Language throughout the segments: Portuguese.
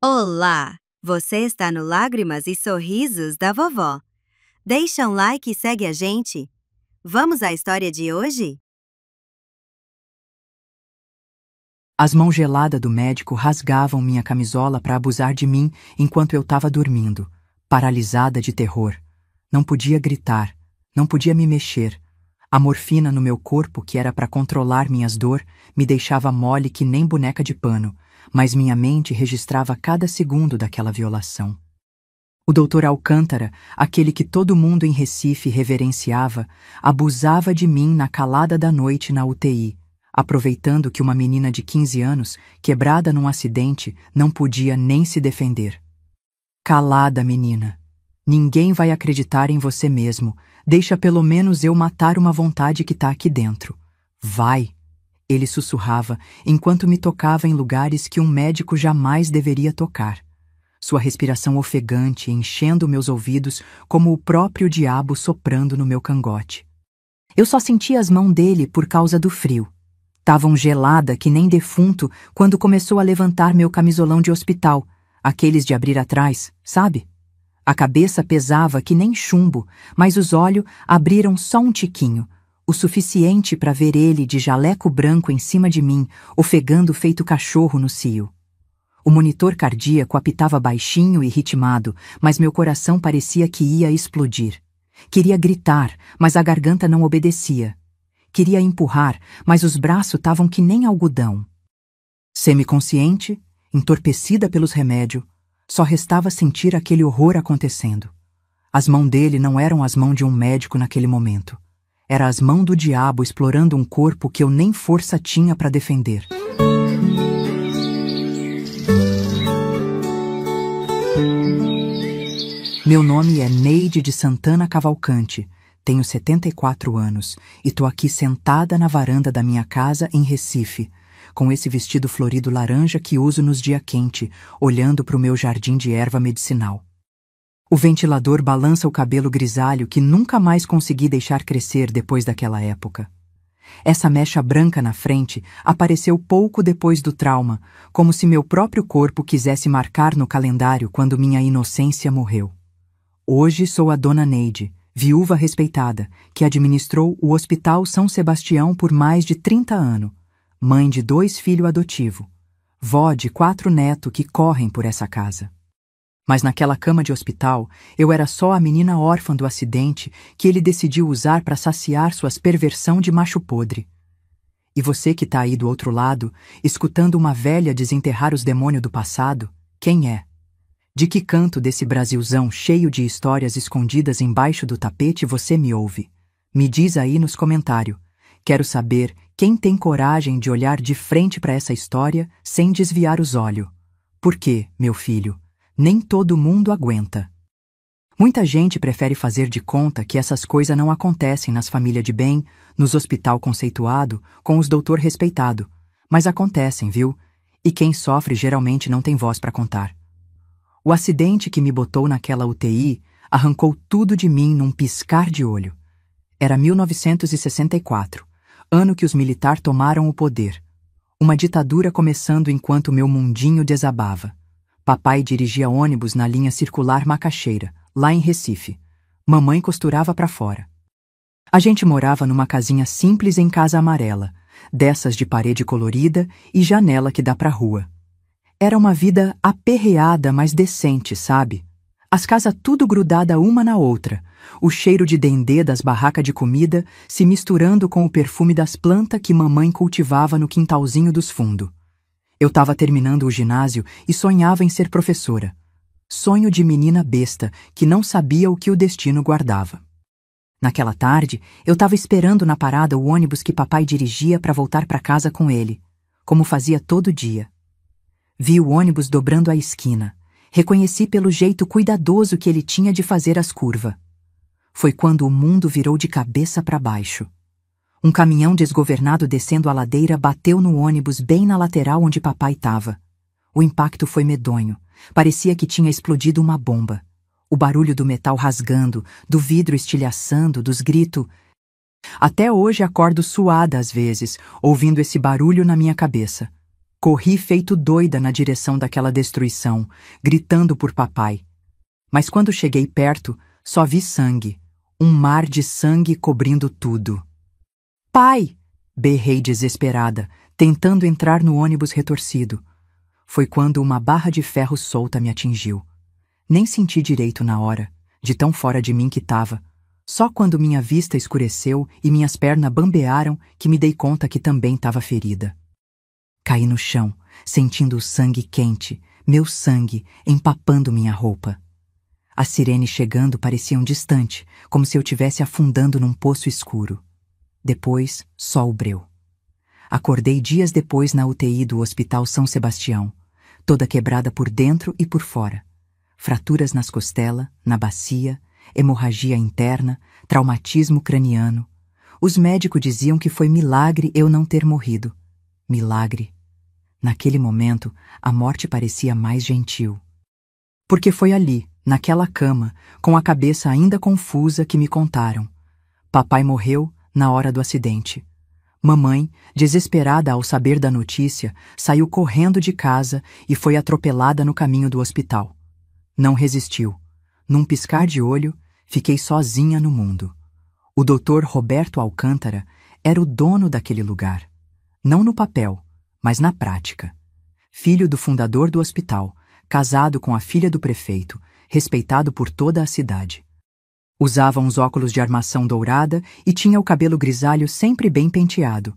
Olá! Você está no Lágrimas e Sorrisos da Vovó. Deixa um like e segue a gente. Vamos à história de hoje? As mãos geladas do médico rasgavam minha camisola para abusar de mim enquanto eu estava dormindo, paralisada de terror. Não podia gritar, não podia me mexer. A morfina no meu corpo, que era para controlar minhas dor, me deixava mole que nem boneca de pano, mas minha mente registrava cada segundo daquela violação. O doutor Alcântara, aquele que todo mundo em Recife reverenciava, abusava de mim na calada da noite na UTI, aproveitando que uma menina de 15 anos, quebrada num acidente, não podia nem se defender. Calada, menina. Ninguém vai acreditar em você mesmo. Deixa pelo menos eu matar uma vontade que tá aqui dentro. Vai! Ele sussurrava, enquanto me tocava em lugares que um médico jamais deveria tocar. Sua respiração ofegante enchendo meus ouvidos como o próprio diabo soprando no meu cangote. Eu só sentia as mãos dele por causa do frio. Tavam gelada que nem defunto quando começou a levantar meu camisolão de hospital, aqueles de abrir atrás, sabe? A cabeça pesava que nem chumbo, mas os olhos abriram só um tiquinho, o suficiente para ver ele de jaleco branco em cima de mim, ofegando feito cachorro no cio. O monitor cardíaco apitava baixinho e ritmado, mas meu coração parecia que ia explodir. Queria gritar, mas a garganta não obedecia. Queria empurrar, mas os braços estavam que nem algodão. Semiconsciente, entorpecida pelos remédios, só restava sentir aquele horror acontecendo. As mãos dele não eram as mãos de um médico naquele momento. Eram as mãos do diabo explorando um corpo que eu nem força tinha para defender. Meu nome é Neide de Santana Cavalcante, tenho 74 anos e tô aqui sentada na varanda da minha casa em Recife, com esse vestido florido laranja que uso nos dias quentes, olhando para o meu jardim de erva medicinal. O ventilador balança o cabelo grisalho que nunca mais consegui deixar crescer depois daquela época. Essa mecha branca na frente apareceu pouco depois do trauma, como se meu próprio corpo quisesse marcar no calendário quando minha inocência morreu. Hoje sou a Dona Neide, viúva respeitada, que administrou o Hospital São Sebastião por mais de 30 anos, mãe de 2 filhos adotivos, vó de 4 netos que correm por essa casa. Mas naquela cama de hospital, eu era só a menina órfã do acidente que ele decidiu usar para saciar suas perversão de macho podre. E você que tá aí do outro lado, escutando uma velha desenterrar os demônios do passado, quem é? De que canto desse Brasilzão cheio de histórias escondidas embaixo do tapete você me ouve? Me diz aí nos comentários. Quero saber quem tem coragem de olhar de frente para essa história sem desviar os olhos. Por quê, meu filho? Nem todo mundo aguenta. Muita gente prefere fazer de conta que essas coisas não acontecem nas famílias de bem, nos hospital conceituado, com os doutor respeitado. Mas acontecem, viu? E quem sofre geralmente não tem voz para contar. O acidente que me botou naquela UTI arrancou tudo de mim num piscar de olho. Era 1964, ano que os militares tomaram o poder. Uma ditadura começando enquanto meu mundinho desabava. Papai dirigia ônibus na linha circular Macaxeira, lá em Recife. Mamãe costurava para fora. A gente morava numa casinha simples em Casa Amarela, dessas de parede colorida e janela que dá pra rua. Era uma vida aperreada, mas decente, sabe? As casas tudo grudada uma na outra, o cheiro de dendê das barracas de comida se misturando com o perfume das plantas que mamãe cultivava no quintalzinho dos fundos. Eu estava terminando o ginásio e sonhava em ser professora. Sonho de menina besta que não sabia o que o destino guardava. Naquela tarde, eu estava esperando na parada o ônibus que papai dirigia para voltar para casa com ele, como fazia todo dia. Vi o ônibus dobrando a esquina. Reconheci pelo jeito cuidadoso que ele tinha de fazer as curvas. Foi quando o mundo virou de cabeça para baixo. Um caminhão desgovernado descendo a ladeira bateu no ônibus bem na lateral onde papai estava. O impacto foi medonho. Parecia que tinha explodido uma bomba. O barulho do metal rasgando, do vidro estilhaçando, dos gritos. Até hoje acordo suada às vezes, ouvindo esse barulho na minha cabeça. Corri feito doida na direção daquela destruição, gritando por papai. Mas quando cheguei perto, só vi sangue, um mar de sangue cobrindo tudo. Pai! Berrei desesperada, tentando entrar no ônibus retorcido. Foi quando uma barra de ferro solta me atingiu. Nem senti direito na hora, de tão fora de mim que tava. Só quando minha vista escureceu e minhas pernas bambearam que me dei conta que também estava ferida. Caí no chão, sentindo o sangue quente, meu sangue empapando minha roupa. As sirenes chegando pareciam distante, como se eu estivesse afundando num poço escuro. Depois, só o breu. Acordei dias depois na UTI do Hospital São Sebastião, toda quebrada por dentro e por fora. Fraturas nas costelas, na bacia, hemorragia interna, traumatismo craniano. Os médicos diziam que foi milagre eu não ter morrido. Milagre. Naquele momento, a morte parecia mais gentil. Porque foi ali, naquela cama, com a cabeça ainda confusa, que me contaram. Papai morreu na hora do acidente. Mamãe, desesperada ao saber da notícia, saiu correndo de casa e foi atropelada no caminho do hospital. Não resistiu. Num piscar de olho, fiquei sozinha no mundo. O doutor Roberto Alcântara era o dono daquele lugar. Não no papel, mas na prática. Filho do fundador do hospital, casado com a filha do prefeito, respeitado por toda a cidade. Usava uns óculos de armação dourada e tinha o cabelo grisalho sempre bem penteado.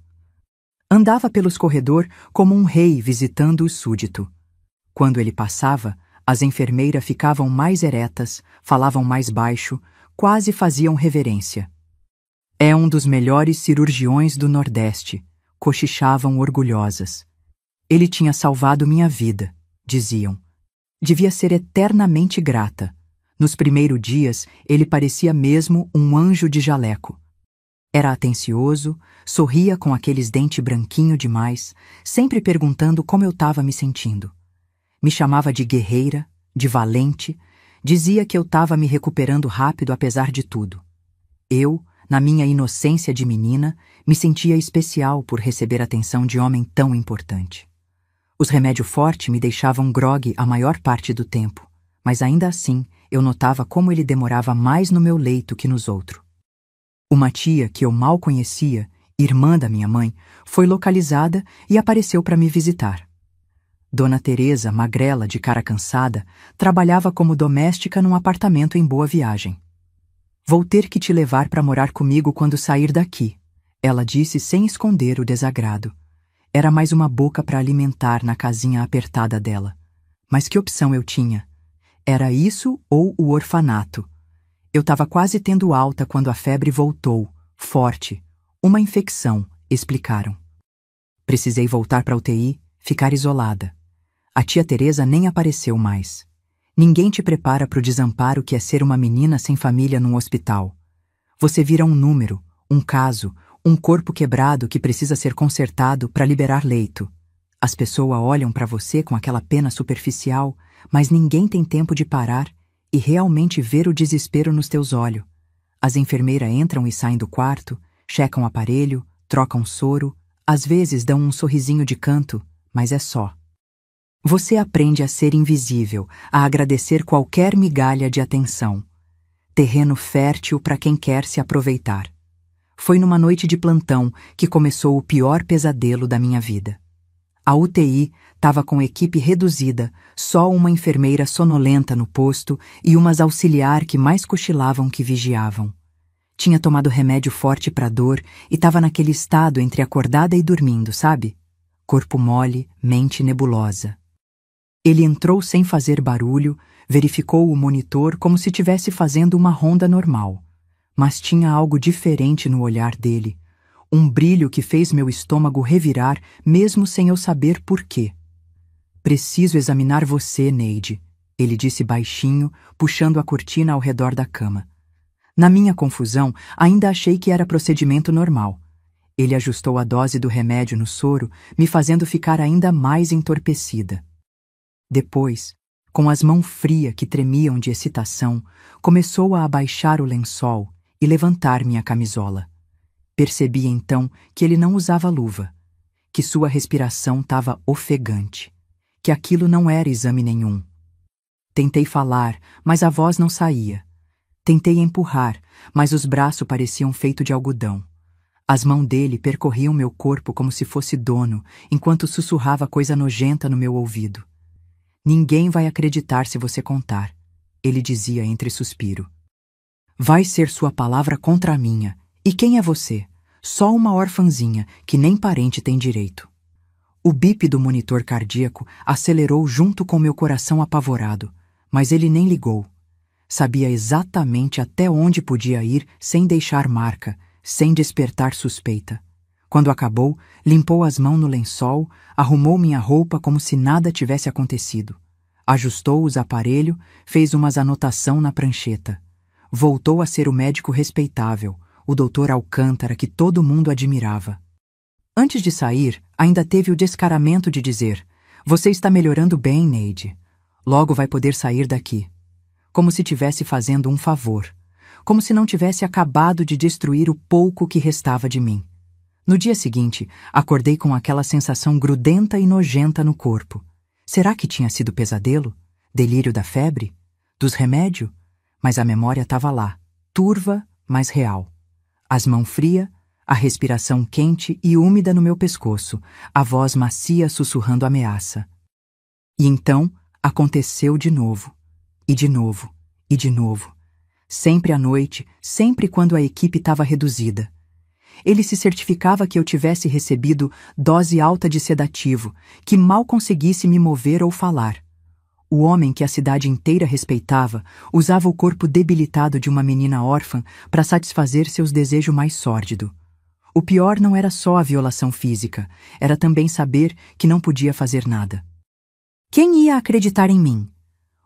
Andava pelos corredores como um rei visitando o súdito. Quando ele passava, as enfermeiras ficavam mais eretas, falavam mais baixo, quase faziam reverência. É um dos melhores cirurgiões do Nordeste, cochichavam orgulhosas. Ele tinha salvado minha vida, diziam. Devia ser eternamente grata. Nos primeiros dias, ele parecia mesmo um anjo de jaleco. Era atencioso, sorria com aqueles dentes branquinho demais, sempre perguntando como eu estava me sentindo. Me chamava de guerreira, de valente, dizia que eu estava me recuperando rápido apesar de tudo. Eu, na minha inocência de menina, me sentia especial por receber atenção de homem tão importante. Os remédios fortes me deixavam grogue a maior parte do tempo, mas ainda assim eu notava como ele demorava mais no meu leito que nos outros. Uma tia que eu mal conhecia, irmã da minha mãe, foi localizada e apareceu para me visitar. Dona Teresa, magrela, de cara cansada, trabalhava como doméstica num apartamento em Boa Viagem. Vou ter que te levar para morar comigo quando sair daqui, ela disse sem esconder o desagrado. Era mais uma boca para alimentar na casinha apertada dela. Mas que opção eu tinha? Era isso ou o orfanato. Eu estava quase tendo alta quando a febre voltou, forte. Uma infecção, explicaram. Precisei voltar para a UTI, ficar isolada. A tia Teresa nem apareceu mais. Ninguém te prepara para o desamparo que é ser uma menina sem família num hospital. Você vira um número, um caso, um corpo quebrado que precisa ser consertado para liberar leito. As pessoas olham para você com aquela pena superficial, mas ninguém tem tempo de parar e realmente ver o desespero nos teus olhos. As enfermeiras entram e saem do quarto, checam o aparelho, trocam soro, às vezes dão um sorrisinho de canto, mas é só. Você aprende a ser invisível, a agradecer qualquer migalha de atenção. Terreno fértil para quem quer se aproveitar. Foi numa noite de plantão que começou o pior pesadelo da minha vida. A UTI estava com equipe reduzida, só uma enfermeira sonolenta no posto e umas auxiliar que mais cochilavam que vigiavam. Tinha tomado remédio forte para dor e estava naquele estado entre acordada e dormindo, sabe? Corpo mole, mente nebulosa. Ele entrou sem fazer barulho, verificou o monitor como se estivesse fazendo uma ronda normal. Mas tinha algo diferente no olhar dele. Um brilho que fez meu estômago revirar, mesmo sem eu saber por quê. Preciso examinar você, Neide, ele disse baixinho, puxando a cortina ao redor da cama. Na minha confusão, ainda achei que era procedimento normal. Ele ajustou a dose do remédio no soro, me fazendo ficar ainda mais entorpecida. Depois, com as mãos frias que tremiam de excitação, começou a abaixar o lençol e levantar minha camisola. Percebi então que ele não usava luva, que sua respiração estava ofegante, que aquilo não era exame nenhum. Tentei falar, mas a voz não saía. Tentei empurrar, mas os braços pareciam feitos de algodão. As mãos dele percorriam meu corpo como se fosse dono, enquanto sussurrava coisa nojenta no meu ouvido. Ninguém vai acreditar se você contar, ele dizia entre suspiro. Vai ser sua palavra contra a minha. E quem é você? Só uma orfanzinha que nem parente tem direito. O bip do monitor cardíaco acelerou junto com meu coração apavorado, mas ele nem ligou. Sabia exatamente até onde podia ir sem deixar marca, sem despertar suspeita. Quando acabou, limpou as mãos no lençol, arrumou minha roupa como se nada tivesse acontecido. Ajustou os aparelhos, fez umas anotação na prancheta. Voltou a ser o médico respeitável, o Dr. Alcântara que todo mundo admirava. Antes de sair, ainda teve o descaramento de dizer: "Você está melhorando bem, Neide. Logo vai poder sair daqui." Como se tivesse fazendo um favor. Como se não tivesse acabado de destruir o pouco que restava de mim. No dia seguinte, acordei com aquela sensação grudenta e nojenta no corpo. Será que tinha sido pesadelo? Delírio da febre? Dos remédios? Mas a memória estava lá, turva, mas real. As mãos frias, a respiração quente e úmida no meu pescoço, a voz macia sussurrando ameaça. E então, aconteceu de novo. E de novo. E de novo. Sempre à noite, sempre quando a equipe estava reduzida. Ele se certificava que eu tivesse recebido dose alta de sedativo, que mal conseguisse me mover ou falar. O homem que a cidade inteira respeitava usava o corpo debilitado de uma menina órfã para satisfazer seus desejos mais sórdidos. O pior não era só a violação física, era também saber que não podia fazer nada. Quem ia acreditar em mim?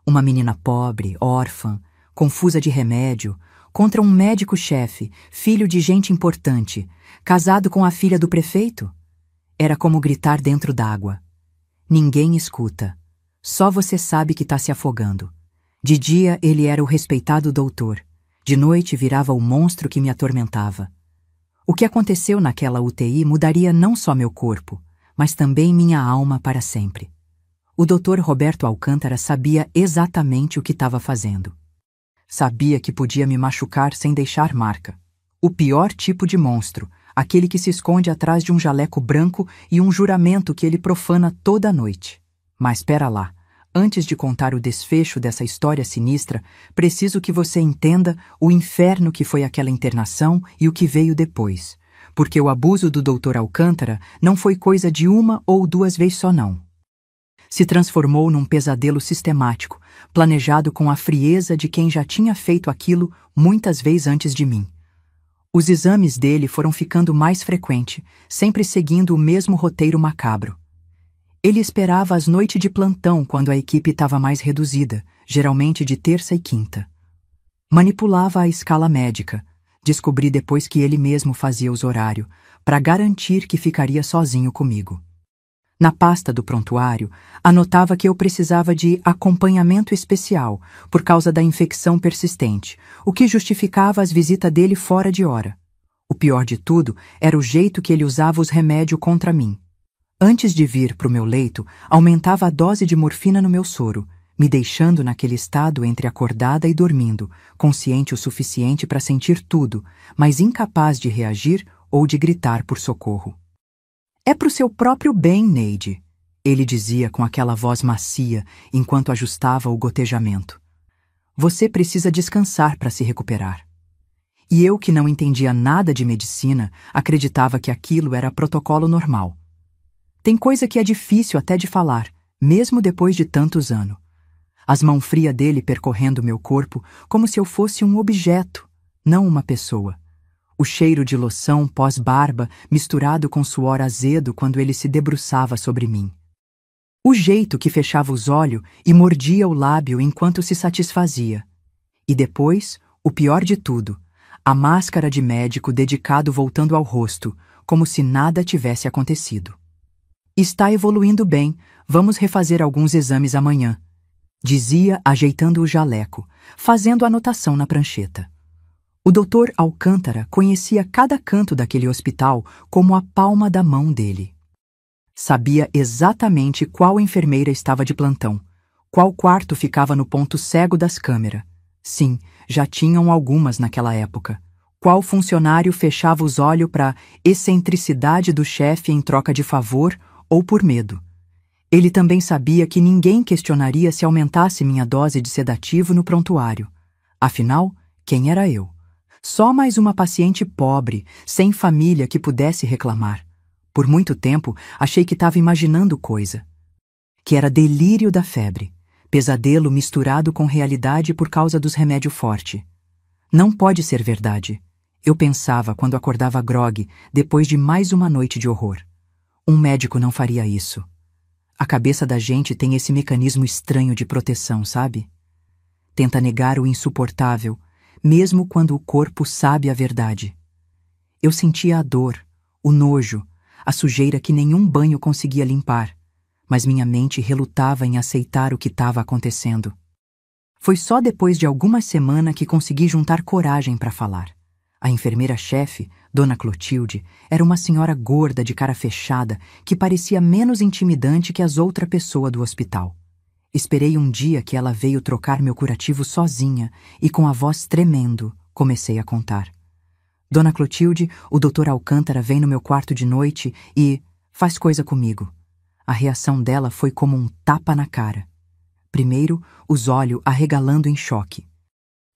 Uma menina pobre, órfã, confusa de remédio, contra um médico-chefe, filho de gente importante, casado com a filha do prefeito? Era como gritar dentro d'água. Ninguém escuta. Só você sabe que está se afogando. De dia ele era o respeitado doutor. De noite virava o monstro que me atormentava. O que aconteceu naquela UTI mudaria não só meu corpo, mas também minha alma para sempre. O Dr. Roberto Alcântara sabia exatamente o que estava fazendo. Sabia que podia me machucar sem deixar marca. O pior tipo de monstro, aquele que se esconde atrás de um jaleco branco e um juramento que ele profana toda noite. Mas espera lá, antes de contar o desfecho dessa história sinistra, preciso que você entenda o inferno que foi aquela internação e o que veio depois. Porque o abuso do Dr. Alcântara não foi coisa de uma ou duas vezes só não. Se transformou num pesadelo sistemático, planejado com a frieza de quem já tinha feito aquilo muitas vezes antes de mim. Os exames dele foram ficando mais frequentes, sempre seguindo o mesmo roteiro macabro. Ele esperava as noites de plantão quando a equipe estava mais reduzida, geralmente de terça e quinta. Manipulava a escala médica, descobri depois que ele mesmo fazia os horários, para garantir que ficaria sozinho comigo. Na pasta do prontuário, anotava que eu precisava de acompanhamento especial por causa da infecção persistente, o que justificava as visitas dele fora de hora. O pior de tudo era o jeito que ele usava os remédios contra mim. Antes de vir para o meu leito, aumentava a dose de morfina no meu soro, me deixando naquele estado entre acordada e dormindo, consciente o suficiente para sentir tudo, mas incapaz de reagir ou de gritar por socorro. "É pro seu próprio bem, Neide", ele dizia com aquela voz macia enquanto ajustava o gotejamento. "Você precisa descansar para se recuperar." E eu, que não entendia nada de medicina, acreditava que aquilo era protocolo normal. Tem coisa que é difícil até de falar, mesmo depois de tantos anos. As mãos frias dele percorrendo meu corpo como se eu fosse um objeto, não uma pessoa. O cheiro de loção pós-barba misturado com suor azedo quando ele se debruçava sobre mim. O jeito que fechava os olhos e mordia o lábio enquanto se satisfazia. E depois, o pior de tudo, a máscara de médico dedicado voltando ao rosto, como se nada tivesse acontecido. "Está evoluindo bem, vamos refazer alguns exames amanhã", dizia ajeitando o jaleco, fazendo anotação na prancheta. O Dr. Alcântara conhecia cada canto daquele hospital como a palma da mão dele. Sabia exatamente qual enfermeira estava de plantão, qual quarto ficava no ponto cego das câmeras. Sim, já tinham algumas naquela época. Qual funcionário fechava os olhos para a excentricidade do chefe em troca de favor ou por medo. Ele também sabia que ninguém questionaria se aumentasse minha dose de sedativo no prontuário. Afinal, quem era eu? Só mais uma paciente pobre, sem família que pudesse reclamar. Por muito tempo, achei que estava imaginando coisa. Que era delírio da febre, pesadelo misturado com realidade por causa dos remédios fortes. Não pode ser verdade. Eu pensava quando acordava grogue, depois de mais uma noite de horror. Um médico não faria isso. A cabeça da gente tem esse mecanismo estranho de proteção, sabe? Tenta negar o insuportável, mesmo quando o corpo sabe a verdade. Eu sentia a dor, o nojo, a sujeira que nenhum banho conseguia limpar, mas minha mente relutava em aceitar o que estava acontecendo. Foi só depois de algumas semanas que consegui juntar coragem para falar. A enfermeira-chefe, Dona Clotilde, era uma senhora gorda de cara fechada que parecia menos intimidante que as outras pessoas do hospital. Esperei um dia que ela veio trocar meu curativo sozinha e, com a voz tremendo, comecei a contar. Dona Clotilde, o Dr. Alcântara vem no meu quarto de noite e faz coisa comigo. A reação dela foi como um tapa na cara. Primeiro, os olhos arregalando em choque.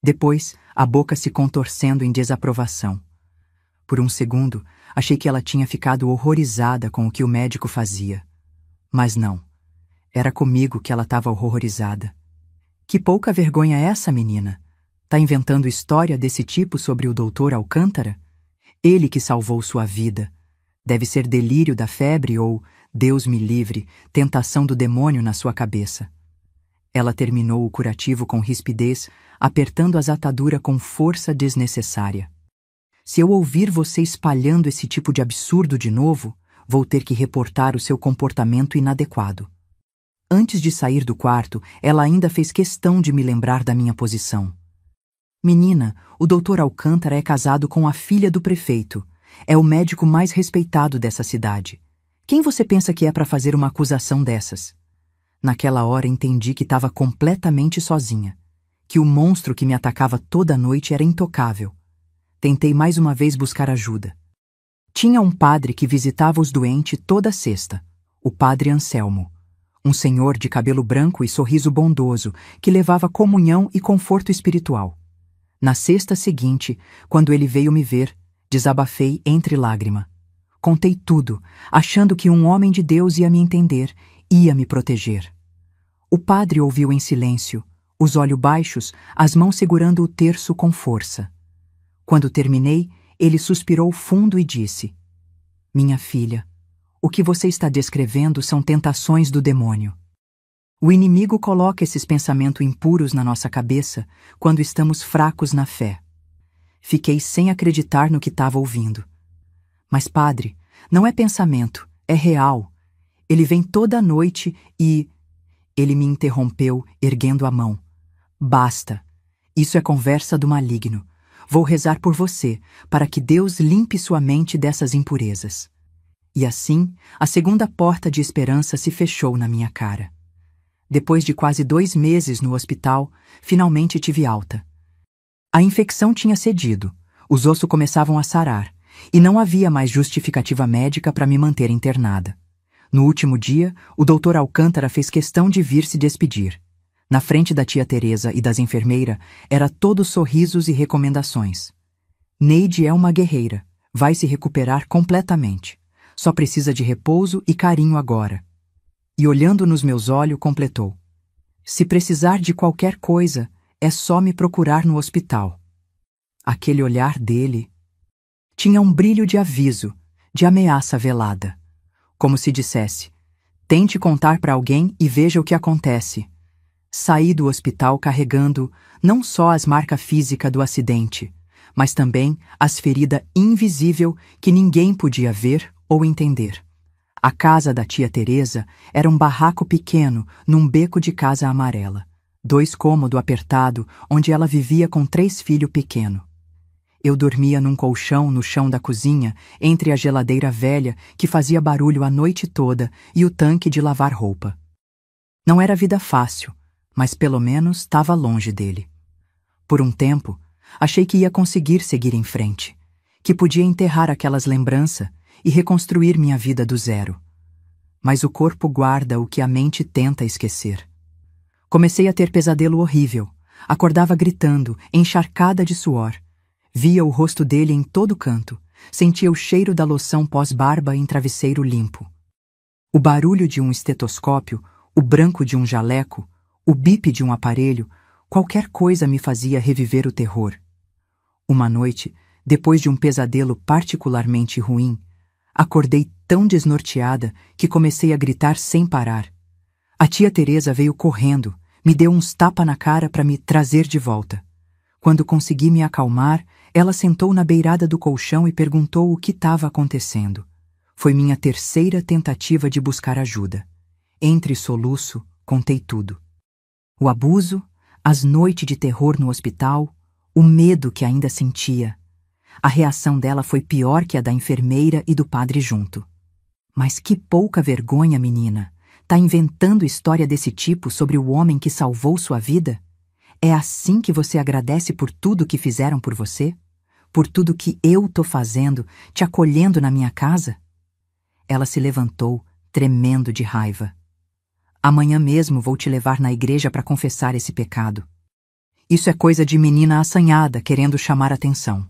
Depois, a boca se contorcendo em desaprovação. Por um segundo, achei que ela tinha ficado horrorizada com o que o médico fazia. Mas não. Era comigo que ela estava horrorizada. Que pouca vergonha é essa, menina? Tá inventando história desse tipo sobre o Dr. Alcântara? Ele que salvou sua vida. Deve ser delírio da febre ou, Deus me livre, tentação do demônio na sua cabeça. Ela terminou o curativo com rispidez, apertando as ataduras com força desnecessária. Se eu ouvir você espalhando esse tipo de absurdo de novo, vou ter que reportar o seu comportamento inadequado. Antes de sair do quarto, ela ainda fez questão de me lembrar da minha posição. Menina, o Dr. Alcântara é casado com a filha do prefeito. É o médico mais respeitado dessa cidade. Quem você pensa que é para fazer uma acusação dessas? Naquela hora entendi que estava completamente sozinha. Que o monstro que me atacava toda noite era intocável. Tentei mais uma vez buscar ajuda. Tinha um padre que visitava os doentes toda sexta, o padre Anselmo. Um senhor de cabelo branco e sorriso bondoso que levava comunhão e conforto espiritual. Na sexta seguinte, quando ele veio me ver, desabafei entre lágrimas. Contei tudo, achando que um homem de Deus ia me entender, ia me proteger. O padre ouviu em silêncio, os olhos baixos, as mãos segurando o terço com força. Quando terminei, ele suspirou fundo e disse: Minha filha, o que você está descrevendo são tentações do demônio. O inimigo coloca esses pensamentos impuros na nossa cabeça quando estamos fracos na fé. Fiquei sem acreditar no que estava ouvindo. Mas, padre, não é pensamento, é real. Ele vem toda noite e... Ele me interrompeu, erguendo a mão. Basta. Isso é conversa do maligno. Vou rezar por você, para que Deus limpe sua mente dessas impurezas. E assim, a segunda porta de esperança se fechou na minha cara. Depois de quase 2 meses no hospital, finalmente tive alta. A infecção tinha cedido, os ossos começavam a sarar, e não havia mais justificativa médica para me manter internada. No último dia, o Dr. Alcântara fez questão de vir se despedir. Na frente da tia Teresa e das enfermeiras, era todo sorrisos e recomendações. Neide é uma guerreira, vai se recuperar completamente. Só precisa de repouso e carinho agora. E olhando nos meus olhos, completou: Se precisar de qualquer coisa, é só me procurar no hospital. Aquele olhar dele tinha um brilho de aviso, de ameaça velada. Como se dissesse: tente contar para alguém e veja o que acontece. Saí do hospital carregando não só as marcas físicas do acidente, mas também as feridas invisíveis que ninguém podia ver ou entender. A casa da tia Teresa era um barraco pequeno num beco de casa amarela. 2 cômodos apertado onde ela vivia com 3 filhos pequenos. Eu dormia num colchão no chão da cozinha, entre a geladeira velha, que fazia barulho a noite toda, e o tanque de lavar roupa. Não era vida fácil, mas pelo menos estava longe dele. Por um tempo, achei que ia conseguir seguir em frente, que podia enterrar aquelas lembranças e reconstruir minha vida do zero. Mas o corpo guarda o que a mente tenta esquecer. Comecei a ter pesadelo horrível. Acordava gritando, encharcada de suor. Via o rosto dele em todo canto. Sentia o cheiro da loção pós-barba em travesseiro limpo. O barulho de um estetoscópio, o branco de um jaleco, o bip de um aparelho, qualquer coisa me fazia reviver o terror. Uma noite, depois de um pesadelo particularmente ruim, acordei tão desnorteada que comecei a gritar sem parar. A tia Teresa veio correndo, me deu uns tapas na cara para me trazer de volta. Quando consegui me acalmar, ela sentou na beirada do colchão e perguntou o que estava acontecendo. Foi minha terceira tentativa de buscar ajuda. Entre soluço, contei tudo. O abuso, as noites de terror no hospital, o medo que ainda sentia. A reação dela foi pior que a da enfermeira e do padre junto. Mas que pouca vergonha, menina! Tá inventando história desse tipo sobre o homem que salvou sua vida? É assim que você agradece por tudo que fizeram por você? Por tudo que eu tô fazendo, te acolhendo na minha casa? Ela se levantou, tremendo de raiva. Amanhã mesmo vou te levar na igreja para confessar esse pecado. Isso é coisa de menina assanhada querendo chamar atenção.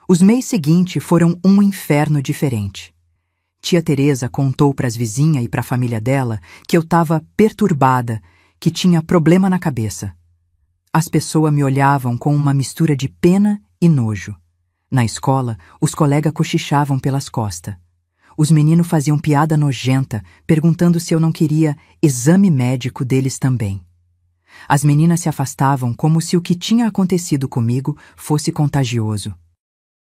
Os meses seguintes foram um inferno diferente. Tia Teresa contou para as vizinhas e para a família dela que eu estava perturbada, que tinha problema na cabeça. As pessoas me olhavam com uma mistura de pena e nojo. Na escola, os colegas cochichavam pelas costas. Os meninos faziam piada nojenta, perguntando se eu não queria exame médico deles também. As meninas se afastavam como se o que tinha acontecido comigo fosse contagioso.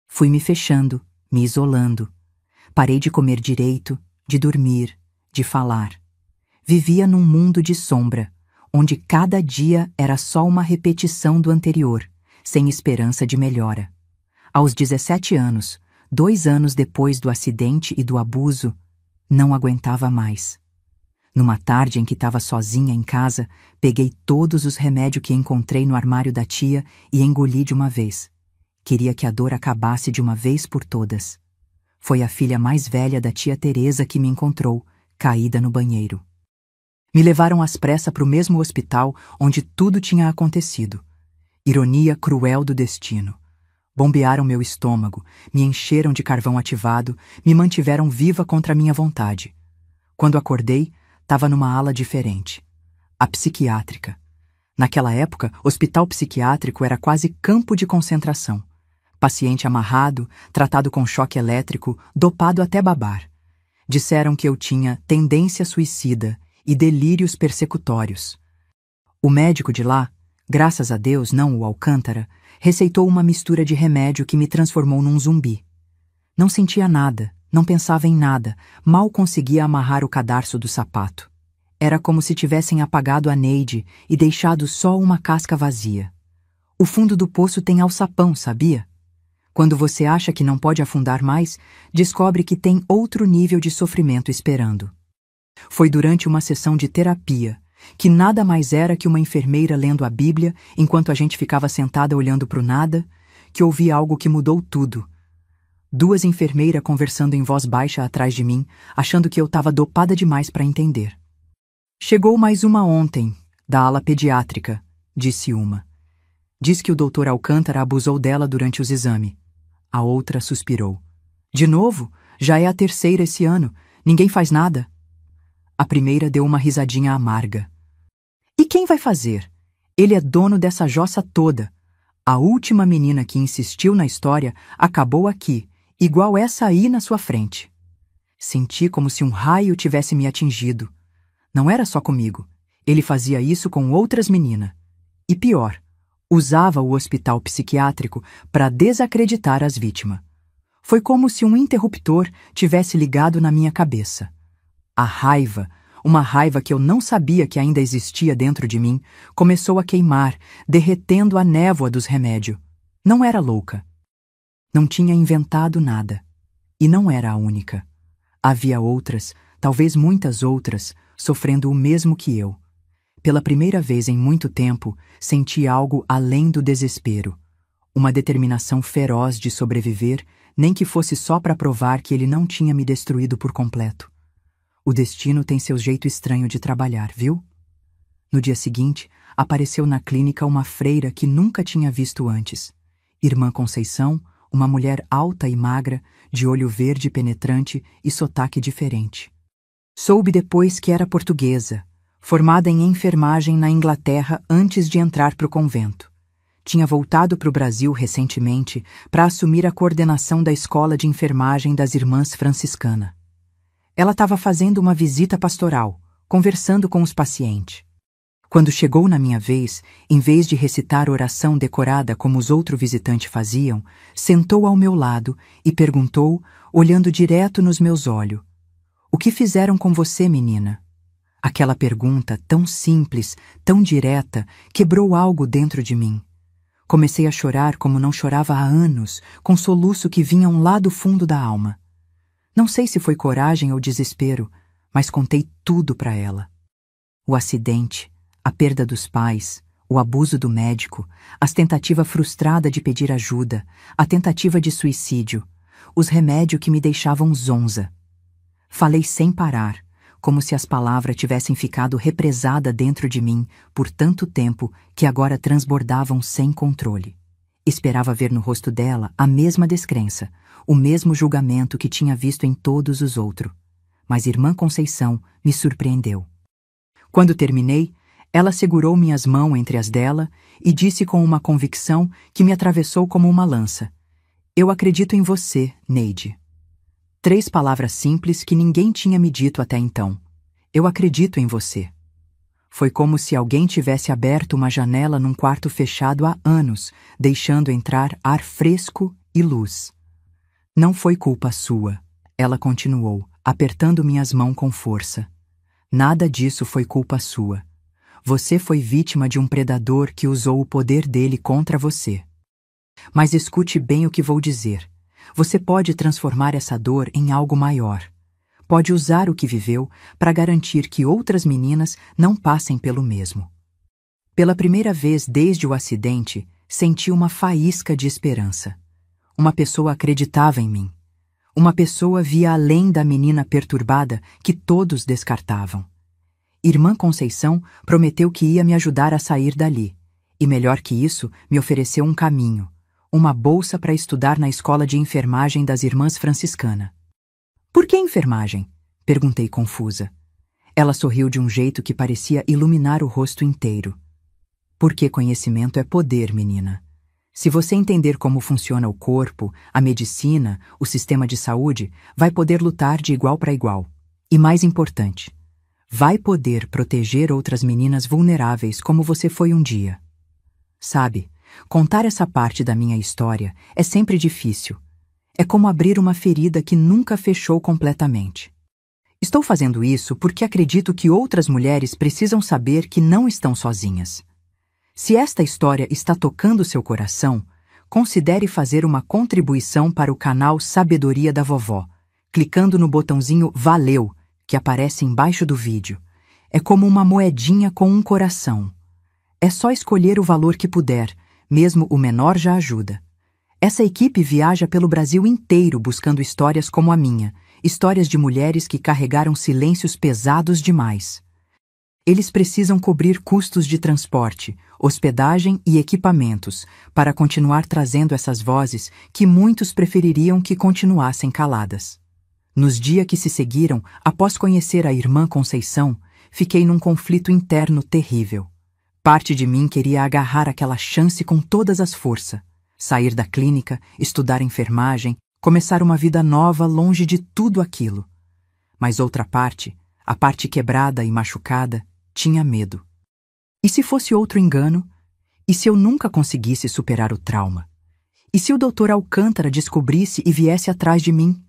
Fui me fechando, me isolando. Parei de comer direito, de dormir, de falar. Vivia num mundo de sombra, onde cada dia era só uma repetição do anterior, sem esperança de melhora. Aos 17 anos, 2 anos depois do acidente e do abuso, não aguentava mais. Numa tarde em que estava sozinha em casa, peguei todos os remédios que encontrei no armário da tia e engoli de uma vez. Queria que a dor acabasse de uma vez por todas. Foi a filha mais velha da tia Teresa que me encontrou, caída no banheiro. Me levaram às pressas para o mesmo hospital onde tudo tinha acontecido. Ironia cruel do destino. Bombearam meu estômago, me encheram de carvão ativado, me mantiveram viva contra a minha vontade. Quando acordei, estava numa ala diferente. A psiquiátrica. Naquela época, hospital psiquiátrico era quase campo de concentração. Paciente amarrado, tratado com choque elétrico, dopado até babar. Disseram que eu tinha tendência suicida e delírios persecutórios. O médico de lá, graças a Deus não o Alcântara, receitou uma mistura de remédio que me transformou num zumbi. Não sentia nada, não pensava em nada, mal conseguia amarrar o cadarço do sapato. Era como se tivessem apagado a Neide e deixado só uma casca vazia. O fundo do poço tem alçapão, sabia? Quando você acha que não pode afundar mais, descobre que tem outro nível de sofrimento esperando. Foi durante uma sessão de terapia, que nada mais era que uma enfermeira lendo a Bíblia enquanto a gente ficava sentada olhando para o nada, que ouvi algo que mudou tudo. 2 enfermeiras conversando em voz baixa atrás de mim, achando que eu estava dopada demais para entender. Chegou mais uma ontem, da ala pediátrica, disse uma. Diz que o doutor Alcântara abusou dela durante os exames. A outra suspirou. De novo? Já é a 3ª esse ano. Ninguém faz nada. A primeira deu uma risadinha amarga. E quem vai fazer? Ele é dono dessa jossa toda. A última menina que insistiu na história acabou aqui, igual essa aí na sua frente. Senti como se um raio tivesse me atingido. Não era só comigo. Ele fazia isso com outras meninas. E pior, usava o hospital psiquiátrico para desacreditar as vítimas. Foi como se um interruptor tivesse ligado na minha cabeça. A raiva, uma raiva que eu não sabia que ainda existia dentro de mim, começou a queimar, derretendo a névoa dos remédios. Não era louca. Não tinha inventado nada. E não era a única. Havia outras, talvez muitas outras, sofrendo o mesmo que eu. Pela primeira vez em muito tempo, senti algo além do desespero. Uma determinação feroz de sobreviver, nem que fosse só para provar que ele não tinha me destruído por completo. O destino tem seu jeito estranho de trabalhar, viu? No dia seguinte, apareceu na clínica uma freira que nunca tinha visto antes. Irmã Conceição, uma mulher alta e magra, de olho verde penetrante e sotaque diferente. Soube depois que era portuguesa, formada em enfermagem na Inglaterra antes de entrar para o convento. Tinha voltado para o Brasil recentemente para assumir a coordenação da escola de enfermagem das Irmãs Franciscanas. Ela estava fazendo uma visita pastoral, conversando com os pacientes. Quando chegou na minha vez, em vez de recitar oração decorada como os outros visitantes faziam, sentou ao meu lado e perguntou, olhando direto nos meus olhos: "O que fizeram com você, menina?" Aquela pergunta, tão simples, tão direta, quebrou algo dentro de mim. Comecei a chorar como não chorava há anos, com soluço que vinham lá do fundo da alma. Não sei se foi coragem ou desespero, mas contei tudo para ela. O acidente, a perda dos pais, o abuso do médico, a tentativa frustrada de pedir ajuda, a tentativa de suicídio, os remédios que me deixavam zonza. Falei sem parar, como se as palavras tivessem ficado represadas dentro de mim por tanto tempo que agora transbordavam sem controle. Esperava ver no rosto dela a mesma descrença, o mesmo julgamento que tinha visto em todos os outros. Mas Irmã Conceição me surpreendeu. Quando terminei, ela segurou minhas mãos entre as dela e disse com uma convicção que me atravessou como uma lança: "Eu acredito em você, Neide." 3 palavras simples que ninguém tinha me dito até então. Eu acredito em você. Foi como se alguém tivesse aberto uma janela num quarto fechado há anos, deixando entrar ar fresco e luz. Não foi culpa sua, ela continuou, apertando minhas mãos com força. Nada disso foi culpa sua. Você foi vítima de um predador que usou o poder dele contra você. Mas escute bem o que vou dizer. Você pode transformar essa dor em algo maior. Pode usar o que viveu para garantir que outras meninas não passem pelo mesmo. Pela primeira vez desde o acidente, senti uma faísca de esperança. Uma pessoa acreditava em mim. Uma pessoa via além da menina perturbada que todos descartavam. Irmã Conceição prometeu que ia me ajudar a sair dali. E melhor que isso, me ofereceu um caminho. Uma bolsa para estudar na escola de enfermagem das Irmãs Franciscanas. "Por que enfermagem?" perguntei confusa. Ela sorriu de um jeito que parecia iluminar o rosto inteiro. "Porque conhecimento é poder, menina. Se você entender como funciona o corpo, a medicina, o sistema de saúde, vai poder lutar de igual para igual. E mais importante, vai poder proteger outras meninas vulneráveis como você foi um dia." Sabe, contar essa parte da minha história é sempre difícil. É como abrir uma ferida que nunca fechou completamente. Estou fazendo isso porque acredito que outras mulheres precisam saber que não estão sozinhas. Se esta história está tocando seu coração, considere fazer uma contribuição para o canal Sabedoria da Vovó, clicando no botãozinho Valeu, que aparece embaixo do vídeo. É como uma moedinha com um coração. É só escolher o valor que puder, mesmo o menor já ajuda. Essa equipe viaja pelo Brasil inteiro buscando histórias como a minha, histórias de mulheres que carregaram silêncios pesados demais. Eles precisam cobrir custos de transporte, hospedagem e equipamentos para continuar trazendo essas vozes que muitos prefeririam que continuassem caladas. Nos dias que se seguiram, após conhecer a Irmã Conceição, fiquei num conflito interno terrível. Parte de mim queria agarrar aquela chance com todas as forças, sair da clínica, estudar enfermagem, começar uma vida nova longe de tudo aquilo. Mas outra parte, a parte quebrada e machucada, tinha medo. E se fosse outro engano? E se eu nunca conseguisse superar o trauma? E se o Dr. Alcântara descobrisse e viesse atrás de mim?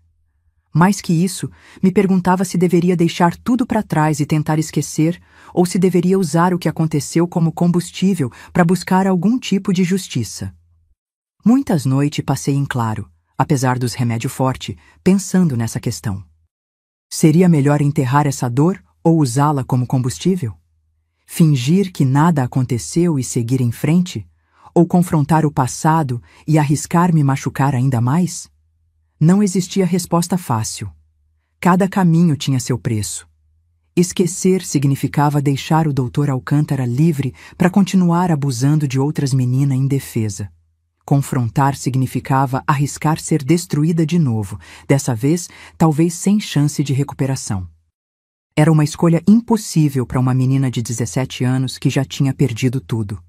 Mais que isso, me perguntava se deveria deixar tudo para trás e tentar esquecer, ou se deveria usar o que aconteceu como combustível para buscar algum tipo de justiça. Muitas noites passei em claro, apesar dos remédios fortes, pensando nessa questão. Seria melhor enterrar essa dor ou usá-la como combustível? Fingir que nada aconteceu e seguir em frente? Ou confrontar o passado e arriscar me machucar ainda mais? Não existia resposta fácil. Cada caminho tinha seu preço. Esquecer significava deixar o Dr. Alcântara livre para continuar abusando de outras meninas indefesa. Confrontar significava arriscar ser destruída de novo, dessa vez talvez sem chance de recuperação. Era uma escolha impossível para uma menina de 17 anos que já tinha perdido tudo.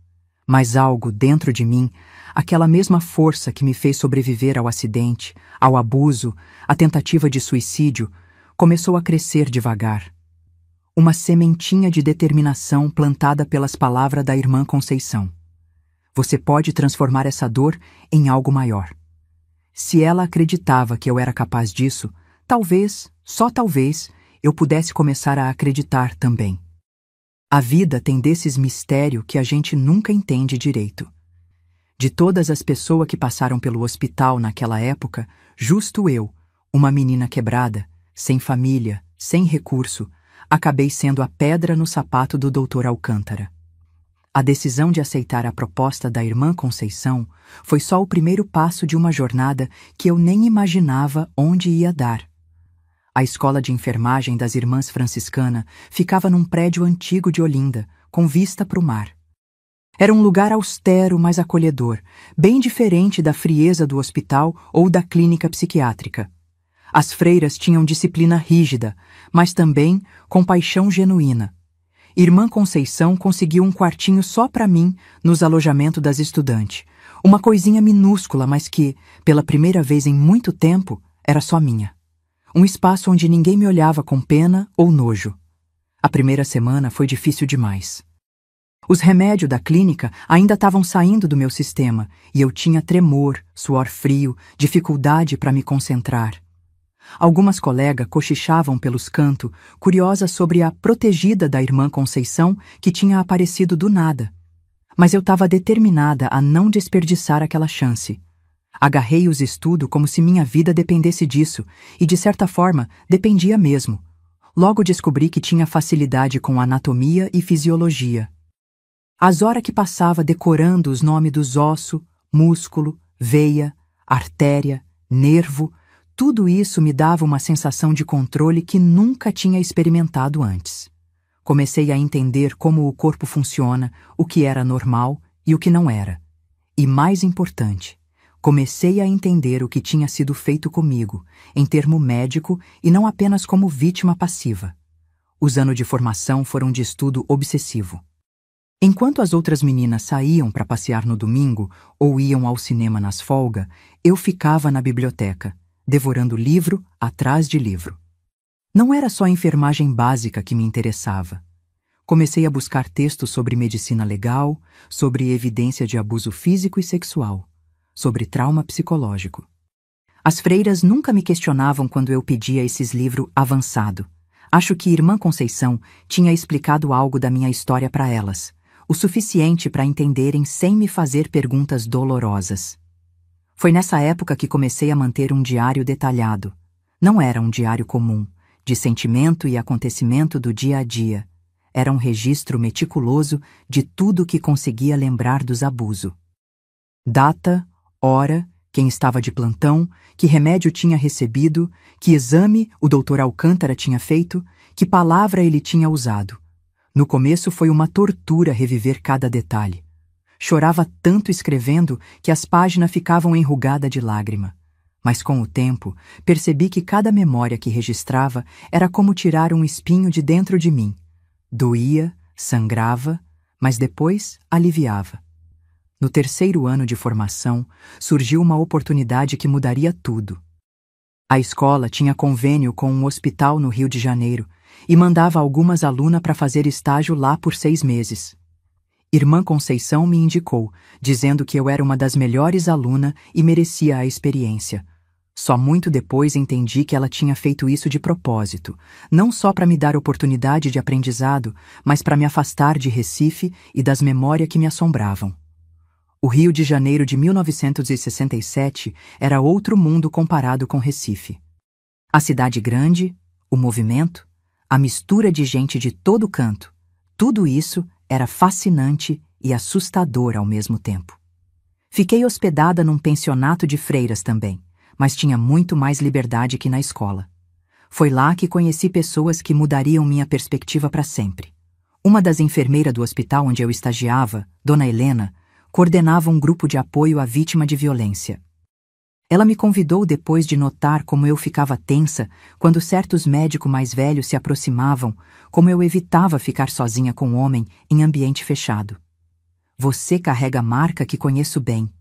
Mas algo dentro de mim, aquela mesma força que me fez sobreviver ao acidente, ao abuso, à tentativa de suicídio, começou a crescer devagar. Uma sementinha de determinação plantada pelas palavras da irmã Conceição. Você pode transformar essa dor em algo maior. Se ela acreditava que eu era capaz disso, talvez, só talvez, eu pudesse começar a acreditar também. A vida tem desses mistérios que a gente nunca entende direito. De todas as pessoas que passaram pelo hospital naquela época, justo eu, uma menina quebrada, sem família, sem recurso, acabei sendo a pedra no sapato do Dr. Alcântara. A decisão de aceitar a proposta da irmã Conceição foi só o primeiro passo de uma jornada que eu nem imaginava onde ia dar. A escola de enfermagem das Irmãs Franciscanas ficava num prédio antigo de Olinda, com vista para o mar. Era um lugar austero, mas acolhedor, bem diferente da frieza do hospital ou da clínica psiquiátrica. As freiras tinham disciplina rígida, mas também compaixão genuína. Irmã Conceição conseguiu um quartinho só para mim nos alojamentos das estudantes. Uma coisinha minúscula, mas que, pela primeira vez em muito tempo, era só minha. Um espaço onde ninguém me olhava com pena ou nojo. A primeira semana foi difícil demais. Os remédios da clínica ainda estavam saindo do meu sistema e eu tinha tremor, suor frio, dificuldade para me concentrar. Algumas colegas cochichavam pelos cantos, curiosas sobre a protegida da irmã Conceição que tinha aparecido do nada. Mas eu estava determinada a não desperdiçar aquela chance. Agarrei os estudos como se minha vida dependesse disso, e de certa forma dependia mesmo. Logo descobri que tinha facilidade com anatomia e fisiologia. As horas que passava decorando os nomes dos ossos, músculo, veia, artéria, nervo, tudo isso me dava uma sensação de controle que nunca tinha experimentado antes. Comecei a entender como o corpo funciona, o que era normal e o que não era. E mais importante, comecei a entender o que tinha sido feito comigo, em termo médico e não apenas como vítima passiva. Os anos de formação foram de estudo obsessivo. Enquanto as outras meninas saíam para passear no domingo ou iam ao cinema nas folgas, eu ficava na biblioteca, devorando livro atrás de livro. Não era só a enfermagem básica que me interessava. Comecei a buscar textos sobre medicina legal, sobre evidência de abuso físico e sexual, sobre trauma psicológico. As freiras nunca me questionavam quando eu pedia esses livros avançados. Acho que Irmã Conceição tinha explicado algo da minha história para elas, o suficiente para entenderem sem me fazer perguntas dolorosas. Foi nessa época que comecei a manter um diário detalhado. Não era um diário comum, de sentimento e acontecimento do dia a dia. Era um registro meticuloso de tudo que conseguia lembrar dos abusos. Data, hora, quem estava de plantão, que remédio tinha recebido, que exame o Dr. Alcântara tinha feito, que palavra ele tinha usado. No começo foi uma tortura reviver cada detalhe. Chorava tanto escrevendo que as páginas ficavam enrugadas de lágrima. Mas com o tempo, percebi que cada memória que registrava era como tirar um espinho de dentro de mim. Doía, sangrava, mas depois aliviava. No terceiro ano de formação, surgiu uma oportunidade que mudaria tudo. A escola tinha convênio com um hospital no Rio de Janeiro e mandava algumas alunas para fazer estágio lá por 6 meses. Irmã Conceição me indicou, dizendo que eu era uma das melhores alunas e merecia a experiência. Só muito depois entendi que ela tinha feito isso de propósito, não só para me dar oportunidade de aprendizado, mas para me afastar de Recife e das memórias que me assombravam. O Rio de Janeiro de 1967 era outro mundo comparado com Recife. A cidade grande, o movimento, a mistura de gente de todo canto, tudo isso era fascinante e assustador ao mesmo tempo. Fiquei hospedada num pensionato de freiras também, mas tinha muito mais liberdade que na escola. Foi lá que conheci pessoas que mudariam minha perspectiva para sempre. Uma das enfermeiras do hospital onde eu estagiava, Dona Helena, coordenava um grupo de apoio à vítima de violência. Ela me convidou depois de notar como eu ficava tensa quando certos médicos mais velhos se aproximavam, como eu evitava ficar sozinha com o homem em ambiente fechado. Você carrega a marca que conheço bem,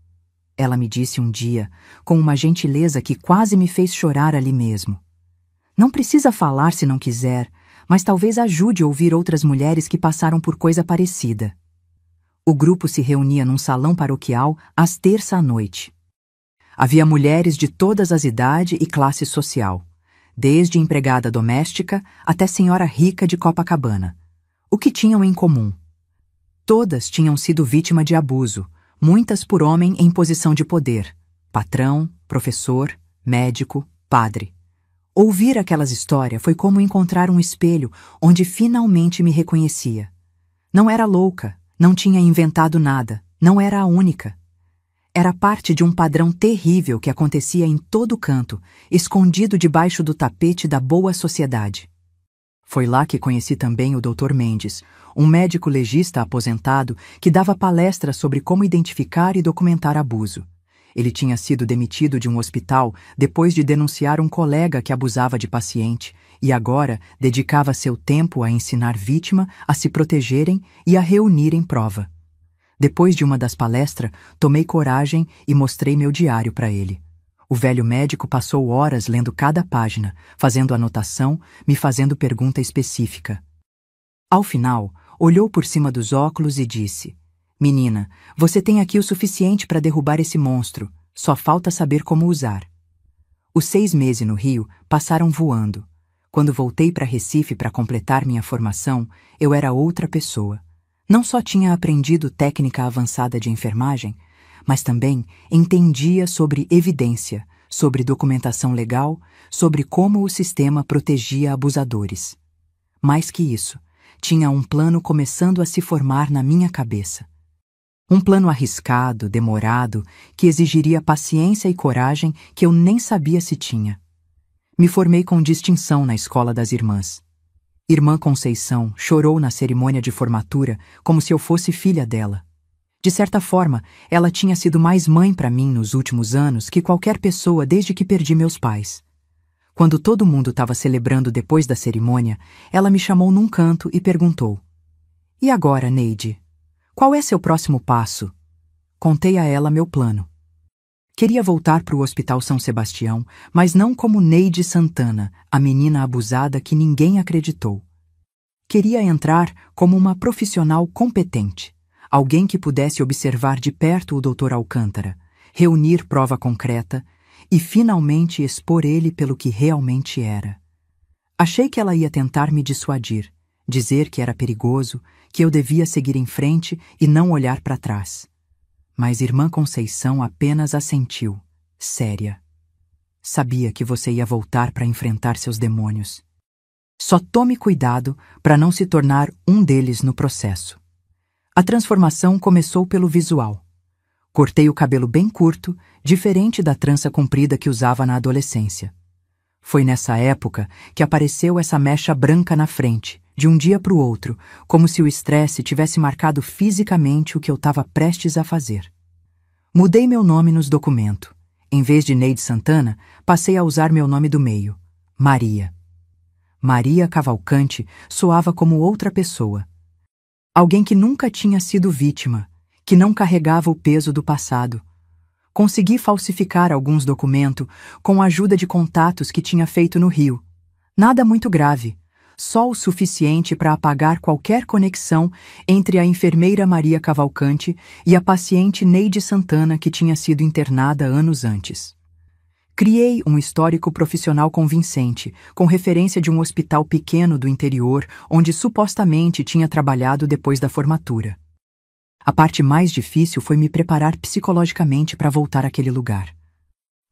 ela me disse um dia, com uma gentileza que quase me fez chorar ali mesmo. Não precisa falar se não quiser, mas talvez ajude a ouvir outras mulheres que passaram por coisa parecida. O grupo se reunia num salão paroquial às terças à noite. Havia mulheres de todas as idades e classe social, desde empregada doméstica até senhora rica de Copacabana. O que tinham em comum? Todas tinham sido vítima de abuso, muitas por homem em posição de poder, patrão, professor, médico, padre. Ouvir aquelas histórias foi como encontrar um espelho onde finalmente me reconhecia. Não era louca, não tinha inventado nada, não era a única. Era parte de um padrão terrível que acontecia em todo canto, escondido debaixo do tapete da boa sociedade. Foi lá que conheci também o Dr. Mendes, um médico legista aposentado que dava palestras sobre como identificar e documentar abuso. Ele tinha sido demitido de um hospital depois de denunciar um colega que abusava de paciente e agora dedicava seu tempo a ensinar vítima a se protegerem e a reunirem prova. Depois de uma das palestras, tomei coragem e mostrei meu diário para ele. O velho médico passou horas lendo cada página, fazendo anotação, me fazendo pergunta específica. Ao final, olhou por cima dos óculos e disse: "Menina, você tem aqui o suficiente para derrubar esse monstro, só falta saber como usar." Os 6 meses no Rio passaram voando. Quando voltei para Recife para completar minha formação, eu era outra pessoa. Não só tinha aprendido técnica avançada de enfermagem, mas também entendia sobre evidência, sobre documentação legal, sobre como o sistema protegia abusadores. Mais que isso, tinha um plano começando a se formar na minha cabeça. Um plano arriscado, demorado, que exigiria paciência e coragem que eu nem sabia se tinha. Me formei com distinção na escola das irmãs. Irmã Conceição chorou na cerimônia de formatura como se eu fosse filha dela. De certa forma, ela tinha sido mais mãe para mim nos últimos anos que qualquer pessoa desde que perdi meus pais. Quando todo mundo estava celebrando depois da cerimônia, ela me chamou num canto e perguntou: "E agora, Neide? Qual é seu próximo passo?" Contei a ela meu plano. Queria voltar para o Hospital São Sebastião, mas não como Neide Santana, a menina abusada que ninguém acreditou. Queria entrar como uma profissional competente, alguém que pudesse observar de perto o Dr. Alcântara, reunir prova concreta e finalmente expor ele pelo que realmente era. Achei que ela ia tentar me dissuadir, dizer que era perigoso, que eu devia seguir em frente e não olhar para trás. Mas irmã Conceição apenas assentiu, séria. "Sabia que você ia voltar para enfrentar seus demônios. Só tome cuidado para não se tornar um deles no processo." A transformação começou pelo visual. Cortei o cabelo bem curto, diferente da trança comprida que usava na adolescência. Foi nessa época que apareceu essa mecha branca na frente, de um dia para o outro, como se o estresse tivesse marcado fisicamente o que eu estava prestes a fazer. Mudei meu nome nos documentos. Em vez de Neide Santana, passei a usar meu nome do meio, Maria. Maria Cavalcante soava como outra pessoa. Alguém que nunca tinha sido vítima, que não carregava o peso do passado. Consegui falsificar alguns documentos com a ajuda de contatos que tinha feito no Rio. Nada muito grave, só o suficiente para apagar qualquer conexão entre a enfermeira Maria Cavalcante e a paciente Neide Santana que tinha sido internada anos antes. Criei um histórico profissional convincente, com referência de um hospital pequeno do interior onde supostamente tinha trabalhado depois da formatura. A parte mais difícil foi me preparar psicologicamente para voltar àquele lugar.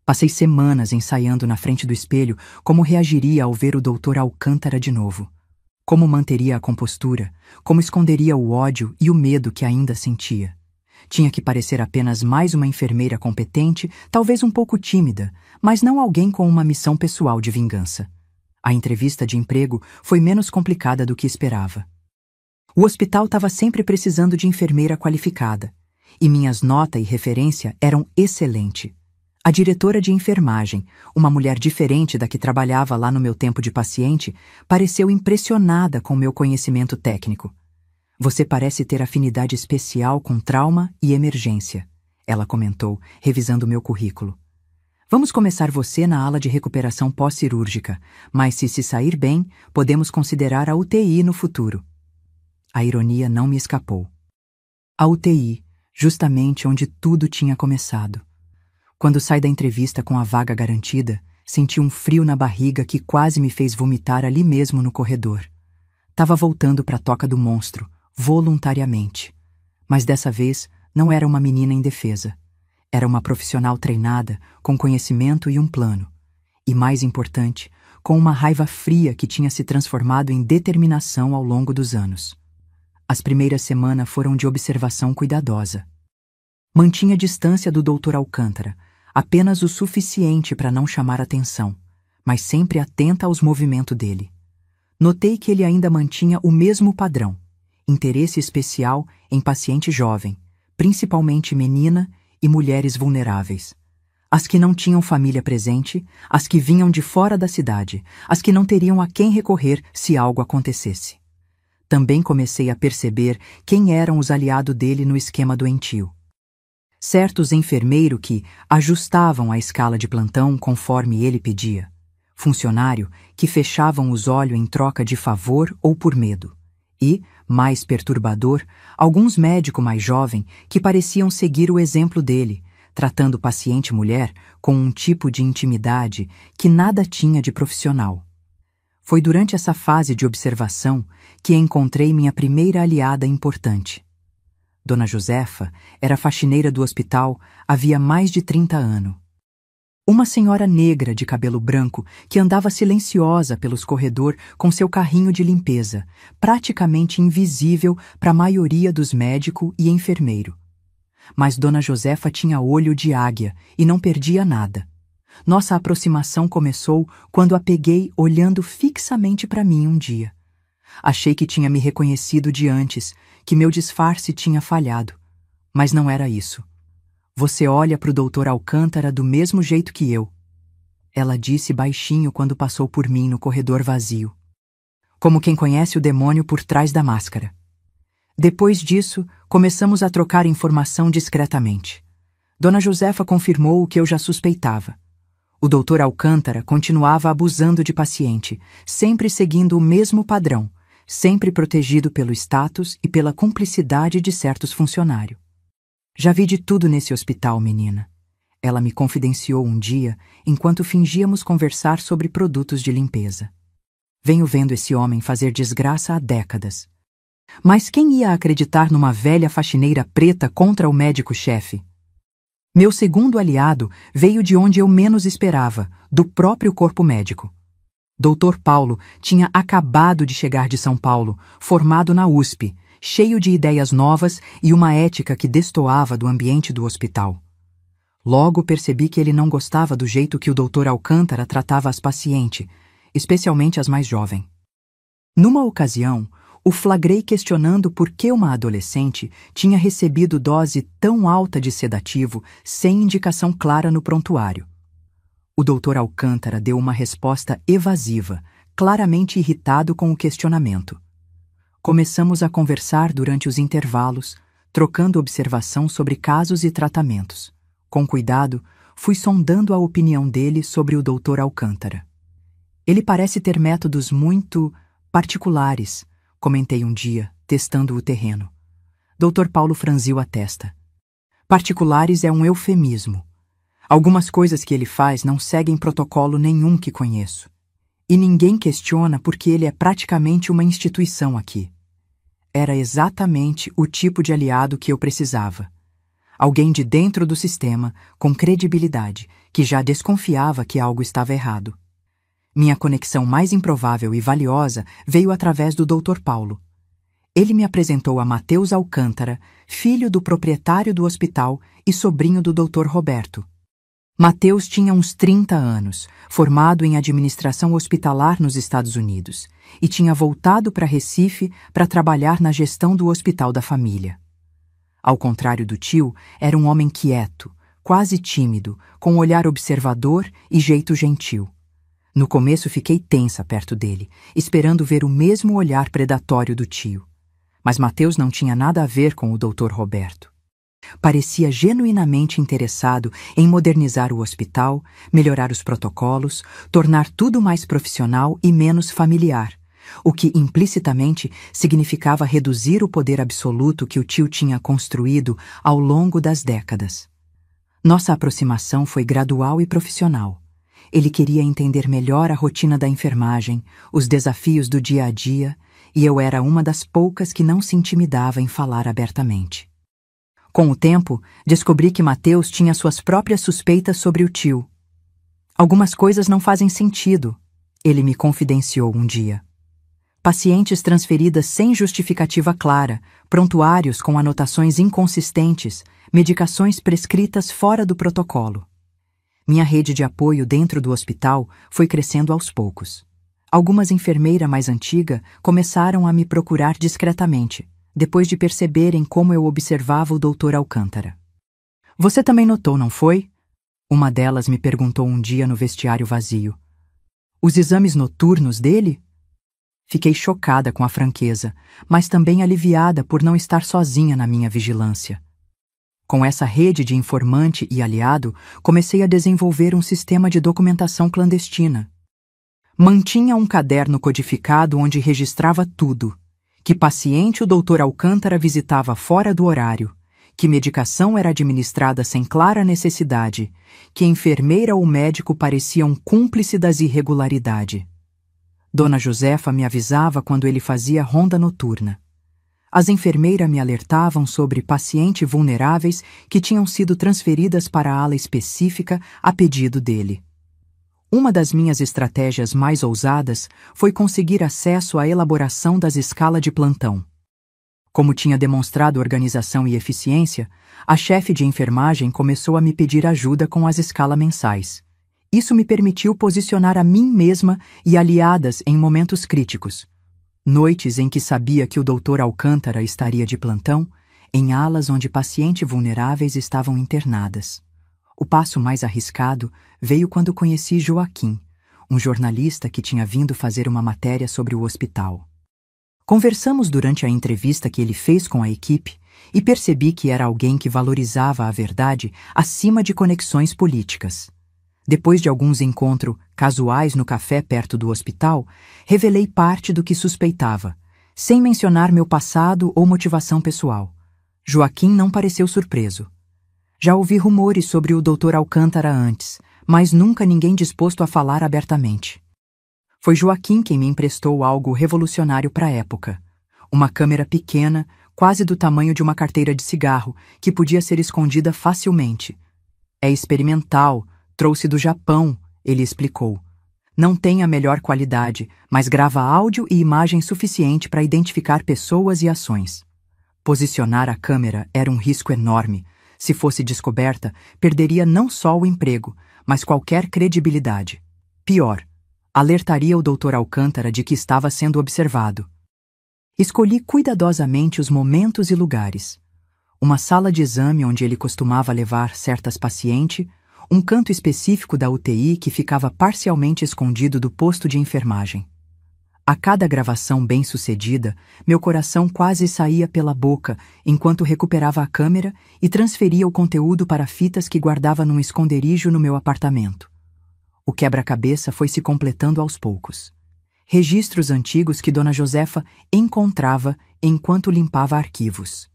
Passei semanas ensaiando na frente do espelho como reagiria ao ver o Dr. Alcântara de novo. Como manteria a compostura, como esconderia o ódio e o medo que ainda sentia. Tinha que parecer apenas mais uma enfermeira competente, talvez um pouco tímida, mas não alguém com uma missão pessoal de vingança. A entrevista de emprego foi menos complicada do que esperava. O hospital estava sempre precisando de enfermeira qualificada, e minhas nota e referência eram excelentes. A diretora de enfermagem, uma mulher diferente da que trabalhava lá no meu tempo de paciente, pareceu impressionada com meu conhecimento técnico. Você parece ter afinidade especial com trauma e emergência, ela comentou, revisando meu currículo. Vamos começar você na ala de recuperação pós-cirúrgica, mas se sair bem, podemos considerar a UTI no futuro. A ironia não me escapou. A UTI, justamente onde tudo tinha começado. Quando saí da entrevista com a vaga garantida, senti um frio na barriga que quase me fez vomitar ali mesmo no corredor. Tava voltando para a toca do monstro, voluntariamente. Mas dessa vez não era uma menina indefesa. Era uma profissional treinada, com conhecimento e um plano. E mais importante, com uma raiva fria que tinha se transformado em determinação ao longo dos anos. As primeiras semanas foram de observação cuidadosa. Mantinha distância do Dr. Alcântara, apenas o suficiente para não chamar atenção, mas sempre atenta aos movimentos dele. Notei que ele ainda mantinha o mesmo padrão, interesse especial em paciente jovem, principalmente menina e mulheres vulneráveis. As que não tinham família presente, as que vinham de fora da cidade, as que não teriam a quem recorrer se algo acontecesse. Também comecei a perceber quem eram os aliados dele no esquema doentio. Certos enfermeiros que ajustavam a escala de plantão conforme ele pedia. Funcionário que fechavam os olhos em troca de favor ou por medo. E, mais perturbador, alguns médicos mais jovens que pareciam seguir o exemplo dele, tratando paciente mulher com um tipo de intimidade que nada tinha de profissional. Foi durante essa fase de observação que encontrei minha primeira aliada importante. Dona Josefa era faxineira do hospital havia mais de 30 anos. Uma senhora negra de cabelo branco que andava silenciosa pelos corredores com seu carrinho de limpeza, praticamente invisível para a maioria dos médicos e enfermeiros. Mas Dona Josefa tinha olho de águia e não perdia nada. Nossa aproximação começou quando a peguei olhando fixamente para mim um dia. Achei que tinha me reconhecido de antes, que meu disfarce tinha falhado. Mas não era isso. Você olha para o Dr. Alcântara do mesmo jeito que eu. Ela disse baixinho quando passou por mim no corredor vazio. Como quem conhece o demônio por trás da máscara. Depois disso, começamos a trocar informação discretamente. Dona Josefa confirmou o que eu já suspeitava. O Dr. Alcântara continuava abusando de paciente, sempre seguindo o mesmo padrão, sempre protegido pelo status e pela cumplicidade de certos funcionários. Já vi de tudo nesse hospital, menina. Ela me confidenciou um dia, enquanto fingíamos conversar sobre produtos de limpeza. Venho vendo esse homem fazer desgraça há décadas. Mas quem ia acreditar numa velha faxineira preta contra o médico-chefe? Meu segundo aliado veio de onde eu menos esperava, do próprio corpo médico. Dr. Paulo tinha acabado de chegar de São Paulo, formado na USP, cheio de ideias novas e uma ética que destoava do ambiente do hospital. Logo percebi que ele não gostava do jeito que o Dr. Alcântara tratava as pacientes, especialmente as mais jovens. Numa ocasião, o flagrei questionando por que uma adolescente tinha recebido dose tão alta de sedativo sem indicação clara no prontuário. O Dr. Alcântara deu uma resposta evasiva, claramente irritado com o questionamento. Começamos a conversar durante os intervalos, trocando observação sobre casos e tratamentos. Com cuidado, fui sondando a opinião dele sobre o Dr. Alcântara. Ele parece ter métodos muito particulares, comentei um dia, testando o terreno. Dr. Paulo franziu a testa. Particulares é um eufemismo. Algumas coisas que ele faz não seguem protocolo nenhum que conheço. E ninguém questiona porque ele é praticamente uma instituição aqui. era exatamente o tipo de aliado que eu precisava. Alguém de dentro do sistema, com credibilidade, que já desconfiava que algo estava errado. Minha conexão mais improvável e valiosa veio através do Dr. Paulo. Ele me apresentou a Matheus Alcântara, filho do proprietário do hospital e sobrinho do Dr. Roberto. Matheus tinha uns 30 anos, formado em administração hospitalar nos Estados Unidos, e tinha voltado para Recife para trabalhar na gestão do hospital da família. Ao contrário do tio, era um homem quieto, quase tímido, com olhar observador e jeito gentil. No começo fiquei tensa perto dele, esperando ver o mesmo olhar predatório do tio. Mas Matheus não tinha nada a ver com o Dr. Roberto. Parecia genuinamente interessado em modernizar o hospital, melhorar os protocolos, tornar tudo mais profissional e menos familiar, o que implicitamente significava reduzir o poder absoluto que o tio tinha construído ao longo das décadas. Nossa aproximação foi gradual e profissional. Ele queria entender melhor a rotina da enfermagem, os desafios do dia a dia, e eu era uma das poucas que não se intimidava em falar abertamente. Com o tempo, descobri que Matheus tinha suas próprias suspeitas sobre o tio. Algumas coisas não fazem sentido, ele me confidenciou um dia. Pacientes transferidas sem justificativa clara, prontuários com anotações inconsistentes, medicações prescritas fora do protocolo. Minha rede de apoio dentro do hospital foi crescendo aos poucos. Algumas enfermeiras mais antigas começaram a me procurar discretamente, depois de perceberem como eu observava o Dr. Alcântara. Você também notou, não foi? Uma delas me perguntou um dia no vestiário vazio. Os exames noturnos dele? Fiquei chocada com a franqueza, mas também aliviada por não estar sozinha na minha vigilância. Com essa rede de informante e aliado, comecei a desenvolver um sistema de documentação clandestina. Mantinha um caderno codificado onde registrava tudo: que paciente o Dr. Alcântara visitava fora do horário, que medicação era administrada sem clara necessidade, que enfermeira ou médico pareciam cúmplice das irregularidades. Dona Josefa me avisava quando ele fazia ronda noturna. As enfermeiras me alertavam sobre pacientes vulneráveis que tinham sido transferidas para a ala específica a pedido dele. Uma das minhas estratégias mais ousadas foi conseguir acesso à elaboração das escalas de plantão. Como tinha demonstrado organização e eficiência, a chefe de enfermagem começou a me pedir ajuda com as escalas mensais. Isso me permitiu posicionar a mim mesma e aliadas em momentos críticos. Noites em que sabia que o Dr. Alcântara estaria de plantão, em alas onde pacientes vulneráveis estavam internadas. O passo mais arriscado veio quando conheci Joaquim, um jornalista que tinha vindo fazer uma matéria sobre o hospital. Conversamos durante a entrevista que ele fez com a equipe e percebi que era alguém que valorizava a verdade acima de conexões políticas. Depois de alguns encontros casuais no café perto do hospital, revelei parte do que suspeitava, sem mencionar meu passado ou motivação pessoal. Joaquim não pareceu surpreso. Já ouvi rumores sobre o Dr. Alcântara antes, mas nunca ninguém disposto a falar abertamente. Foi Joaquim quem me emprestou algo revolucionário para a época. Uma câmera pequena, quase do tamanho de uma carteira de cigarro, que podia ser escondida facilmente. É experimental, trouxe do Japão, ele explicou. Não tem a melhor qualidade, mas grava áudio e imagem suficiente para identificar pessoas e ações. Posicionar a câmera era um risco enorme. Se fosse descoberta, perderia não só o emprego, mas qualquer credibilidade. Pior, alertaria o Dr. Alcântara de que estava sendo observado. Escolhi cuidadosamente os momentos e lugares. Uma sala de exame onde ele costumava levar certas pacientes, um canto específico da UTI que ficava parcialmente escondido do posto de enfermagem. A cada gravação bem-sucedida, meu coração quase saía pela boca enquanto recuperava a câmera e transferia o conteúdo para fitas que guardava num esconderijo no meu apartamento. O quebra-cabeça foi se completando aos poucos. Registros antigos que Dona Josefa encontrava enquanto limpava arquivos.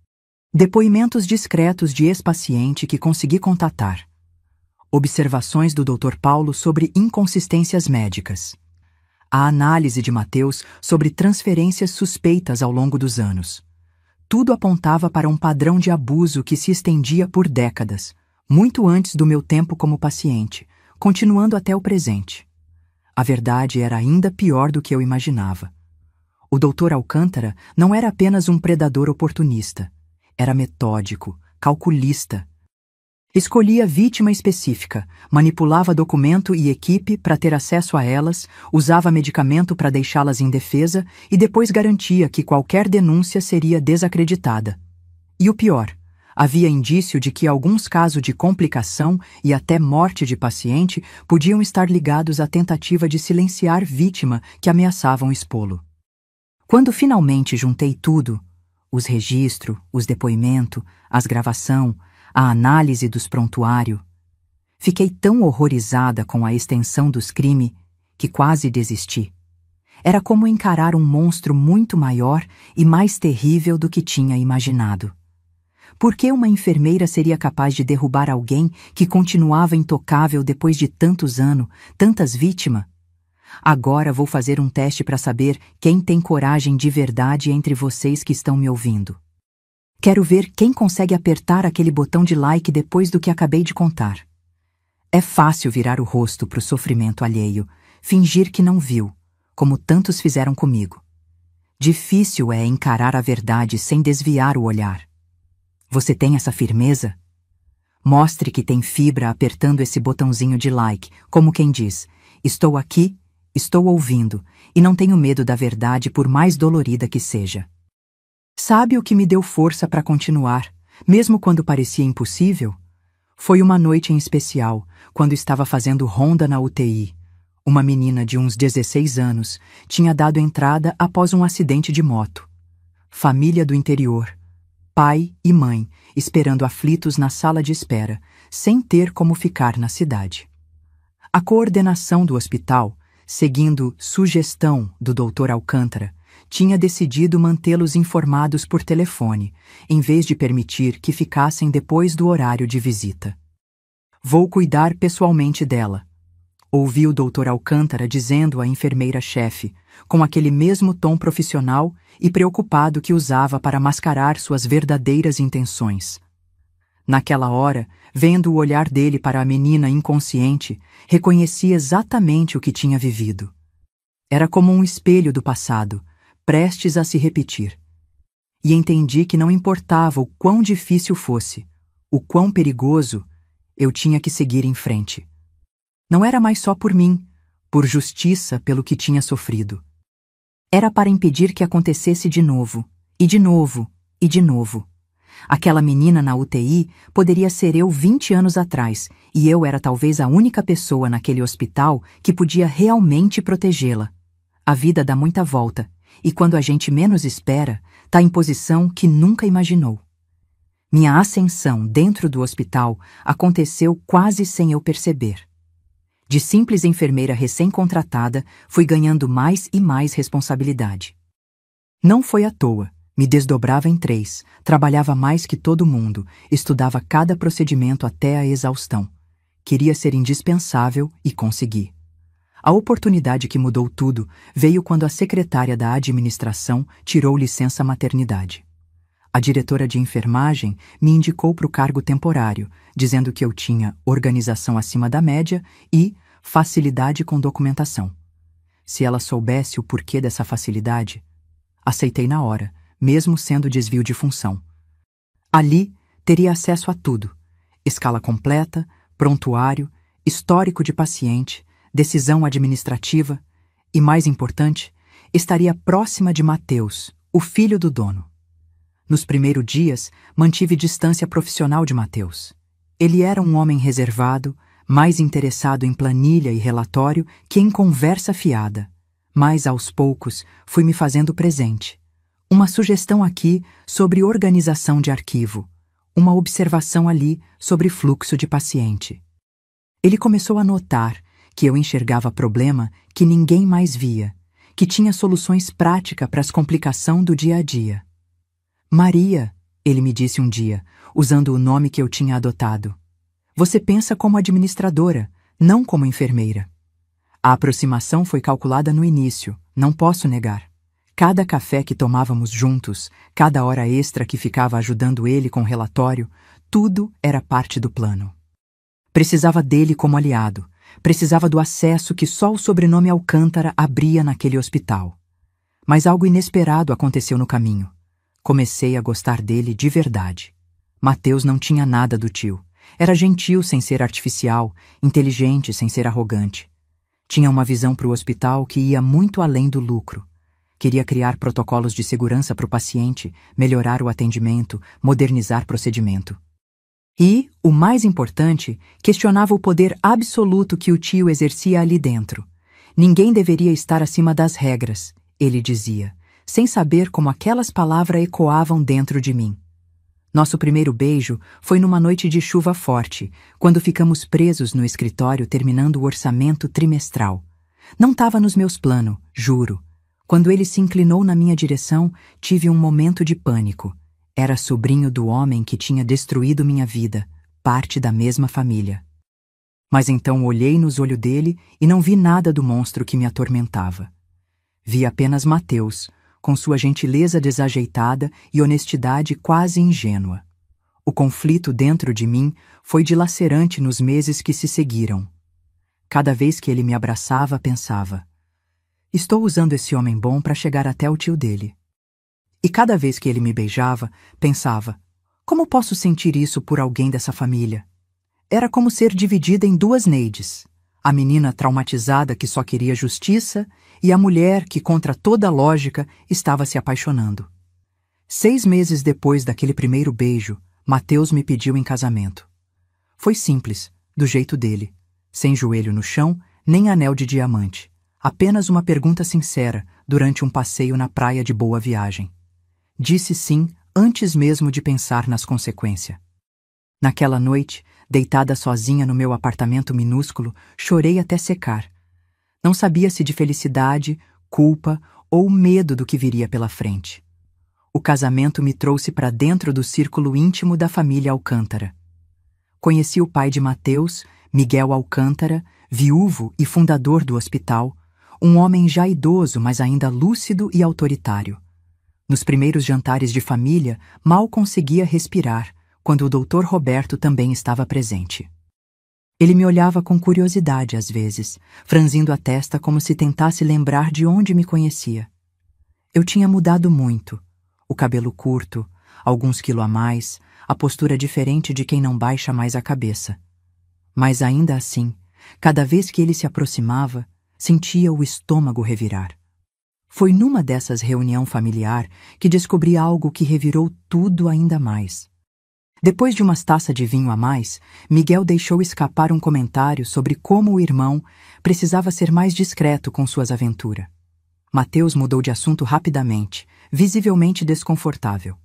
Depoimentos discretos de ex-paciente que consegui contatar. Observações do Dr. Paulo sobre inconsistências médicas. A análise de Matheus sobre transferências suspeitas ao longo dos anos. tudo apontava para um padrão de abuso que se estendia por décadas, muito antes do meu tempo como paciente, continuando até o presente. A verdade era ainda pior do que eu imaginava. O Dr. Alcântara não era apenas um predador oportunista. Era metódico, calculista. Escolhia vítima específica, manipulava documento e equipe para ter acesso a elas, usava medicamento para deixá-las indefesa e depois garantia que qualquer denúncia seria desacreditada. E o pior, havia indício de que alguns casos de complicação e até morte de paciente podiam estar ligados à tentativa de silenciar vítima que ameaçavam expô-lo. Quando finalmente juntei tudo, os registros, os depoimentos, as gravação, a análise dos prontuários, fiquei tão horrorizada com a extensão dos crimes que quase desisti. Era como encarar um monstro muito maior e mais terrível do que tinha imaginado. Por que uma enfermeira seria capaz de derrubar alguém que continuava intocável depois de tantos anos, tantas vítimas? Agora vou fazer um teste para saber quem tem coragem de verdade entre vocês que estão me ouvindo. Quero ver quem consegue apertar aquele botão de like depois do que acabei de contar. É fácil virar o rosto para o sofrimento alheio, fingir que não viu, como tantos fizeram comigo. Difícil é encarar a verdade sem desviar o olhar. Você tem essa firmeza? Mostre que tem fibra apertando esse botãozinho de like, como quem diz: estou aqui, estou ouvindo, e não tenho medo da verdade por mais dolorida que seja. Sabe o que me deu força para continuar, mesmo quando parecia impossível? Foi uma noite em especial, quando estava fazendo ronda na UTI. Uma menina de uns 16 anos tinha dado entrada após um acidente de moto. Família do interior, pai e mãe esperando aflitos na sala de espera, sem ter como ficar na cidade. A coordenação do hospital, seguindo sugestão do Dr. Alcântara, tinha decidido mantê-los informados por telefone, em vez de permitir que ficassem depois do horário de visita. Vou cuidar pessoalmente dela, ouvi o Dr. Alcântara dizendo à enfermeira-chefe, com aquele mesmo tom profissional e preocupado que usava para mascarar suas verdadeiras intenções. Naquela hora, vendo o olhar dele para a menina inconsciente, reconheci exatamente o que tinha vivido. Era como um espelho do passado, prestes a se repetir. E entendi que não importava o quão difícil fosse, o quão perigoso, eu tinha que seguir em frente. Não era mais só por mim, por justiça pelo que tinha sofrido. Era para impedir que acontecesse de novo, e de novo, e de novo. Aquela menina na UTI poderia ser eu 20 anos atrás, e eu era talvez a única pessoa naquele hospital que podia realmente protegê-la. A vida dá muita volta, e quando a gente menos espera, tá em posição que nunca imaginou. Minha ascensão dentro do hospital aconteceu quase sem eu perceber. De simples enfermeira recém-contratada, fui ganhando mais e mais responsabilidade. Não foi à toa. Me desdobrava em 3, trabalhava mais que todo mundo, estudava cada procedimento até a exaustão. Queria ser indispensável e consegui. A oportunidade que mudou tudo veio quando a secretária da administração tirou licença maternidade. A diretora de enfermagem me indicou para o cargo temporário, dizendo que eu tinha organização acima da média e facilidade com documentação. Se ela soubesse o porquê dessa facilidade, aceitei na hora, mesmo sendo desvio de função. Ali, teria acesso a tudo: escala completa, prontuário, histórico de paciente, decisão administrativa e, mais importante, estaria próxima de Mateus, o filho do dono. Nos primeiros dias, mantive distância profissional de Mateus. Ele era um homem reservado, mais interessado em planilha e relatório que em conversa fiada, mas aos poucos fui me fazendo presente. Uma sugestão aqui sobre organização de arquivo, uma observação ali sobre fluxo de paciente. Ele começou a notar que eu enxergava problema que ninguém mais via, que tinha soluções práticas para as complicações do dia a dia. Maria, ele me disse um dia, usando o nome que eu tinha adotado. Você pensa como administradora, não como enfermeira. A aproximação foi calculada no início, não posso negar. Cada café que tomávamos juntos, cada hora extra que ficava ajudando ele com o relatório, tudo era parte do plano. Precisava dele como aliado, precisava do acesso que só o sobrenome Alcântara abria naquele hospital. Mas algo inesperado aconteceu no caminho. Comecei a gostar dele de verdade. Mateus não tinha nada do tio. Era gentil sem ser artificial, inteligente sem ser arrogante. Tinha uma visão para o hospital que ia muito além do lucro. Queria criar protocolos de segurança para o paciente, melhorar o atendimento, modernizar procedimento. E, o mais importante, questionava o poder absoluto que o tio exercia ali dentro. Ninguém deveria estar acima das regras, ele dizia, sem saber como aquelas palavras ecoavam dentro de mim. Nosso primeiro beijo foi numa noite de chuva forte, quando ficamos presos no escritório terminando o orçamento trimestral. Não estava nos meus planos, juro. Quando ele se inclinou na minha direção, tive um momento de pânico. Era sobrinho do homem que tinha destruído minha vida, parte da mesma família. Mas então olhei nos olhos dele e não vi nada do monstro que me atormentava. Vi apenas Mateus, com sua gentileza desajeitada e honestidade quase ingênua. O conflito dentro de mim foi dilacerante nos meses que se seguiram. Cada vez que ele me abraçava, pensava: estou usando esse homem bom para chegar até o tio dele. E cada vez que ele me beijava, pensava: como posso sentir isso por alguém dessa família? Era como ser dividida em duas Neides. A menina traumatizada que só queria justiça e a mulher que, contra toda a lógica, estava se apaixonando. 6 meses depois daquele primeiro beijo, Mateus me pediu em casamento. Foi simples, do jeito dele, sem joelho no chão, nem anel de diamante. Apenas uma pergunta sincera durante um passeio na praia de Boa Viagem. Disse sim antes mesmo de pensar nas consequências. Naquela noite, deitada sozinha no meu apartamento minúsculo, chorei até secar. Não sabia se de felicidade, culpa ou medo do que viria pela frente. O casamento me trouxe para dentro do círculo íntimo da família Alcântara. Conheci o pai de Mateus, Miguel Alcântara, viúvo e fundador do hospital, um homem já idoso, mas ainda lúcido e autoritário. Nos primeiros jantares de família, mal conseguia respirar, quando o Dr. Roberto também estava presente. Ele me olhava com curiosidade às vezes, franzindo a testa como se tentasse lembrar de onde me conhecia. Eu tinha mudado muito. O cabelo curto, alguns quilos a mais, a postura diferente de quem não baixa mais a cabeça. Mas ainda assim, cada vez que ele se aproximava, sentia o estômago revirar. Foi numa dessas reunião familiar que descobri algo que revirou tudo ainda mais. Depois de umas taças de vinho a mais, Miguel deixou escapar um comentário sobre como o irmão precisava ser mais discreto com suas aventuras. Mateus mudou de assunto rapidamente, visivelmente desconfortável.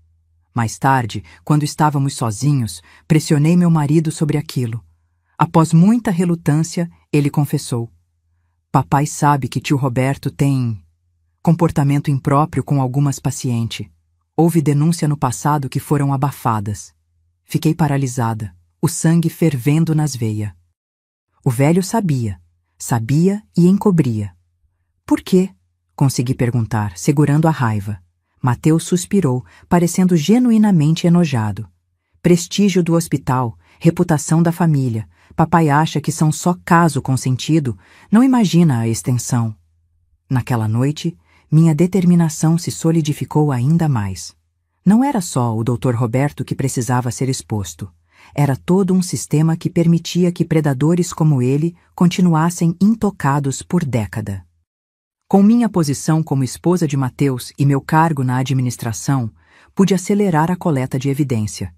Mais tarde, quando estávamos sozinhos, pressionei meu marido sobre aquilo. Após muita relutância, ele confessou: papai sabe que tio Roberto tem comportamento impróprio com algumas pacientes. Houve denúncia no passado que foram abafadas. Fiquei paralisada, o sangue fervendo nas veias. O velho sabia e encobria. Por quê? Consegui perguntar, segurando a raiva. Mateus suspirou, parecendo genuinamente enojado. Prestígio do hospital, reputação da família. Papai acha que são só caso consentido, não imagina a extensão. Naquela noite, minha determinação se solidificou ainda mais. Não era só o Dr. Roberto que precisava ser exposto. Era todo um sistema que permitia que predadores como ele continuassem intocados por década. Com minha posição como esposa de Mateus e meu cargo na administração, pude acelerar a coleta de evidência.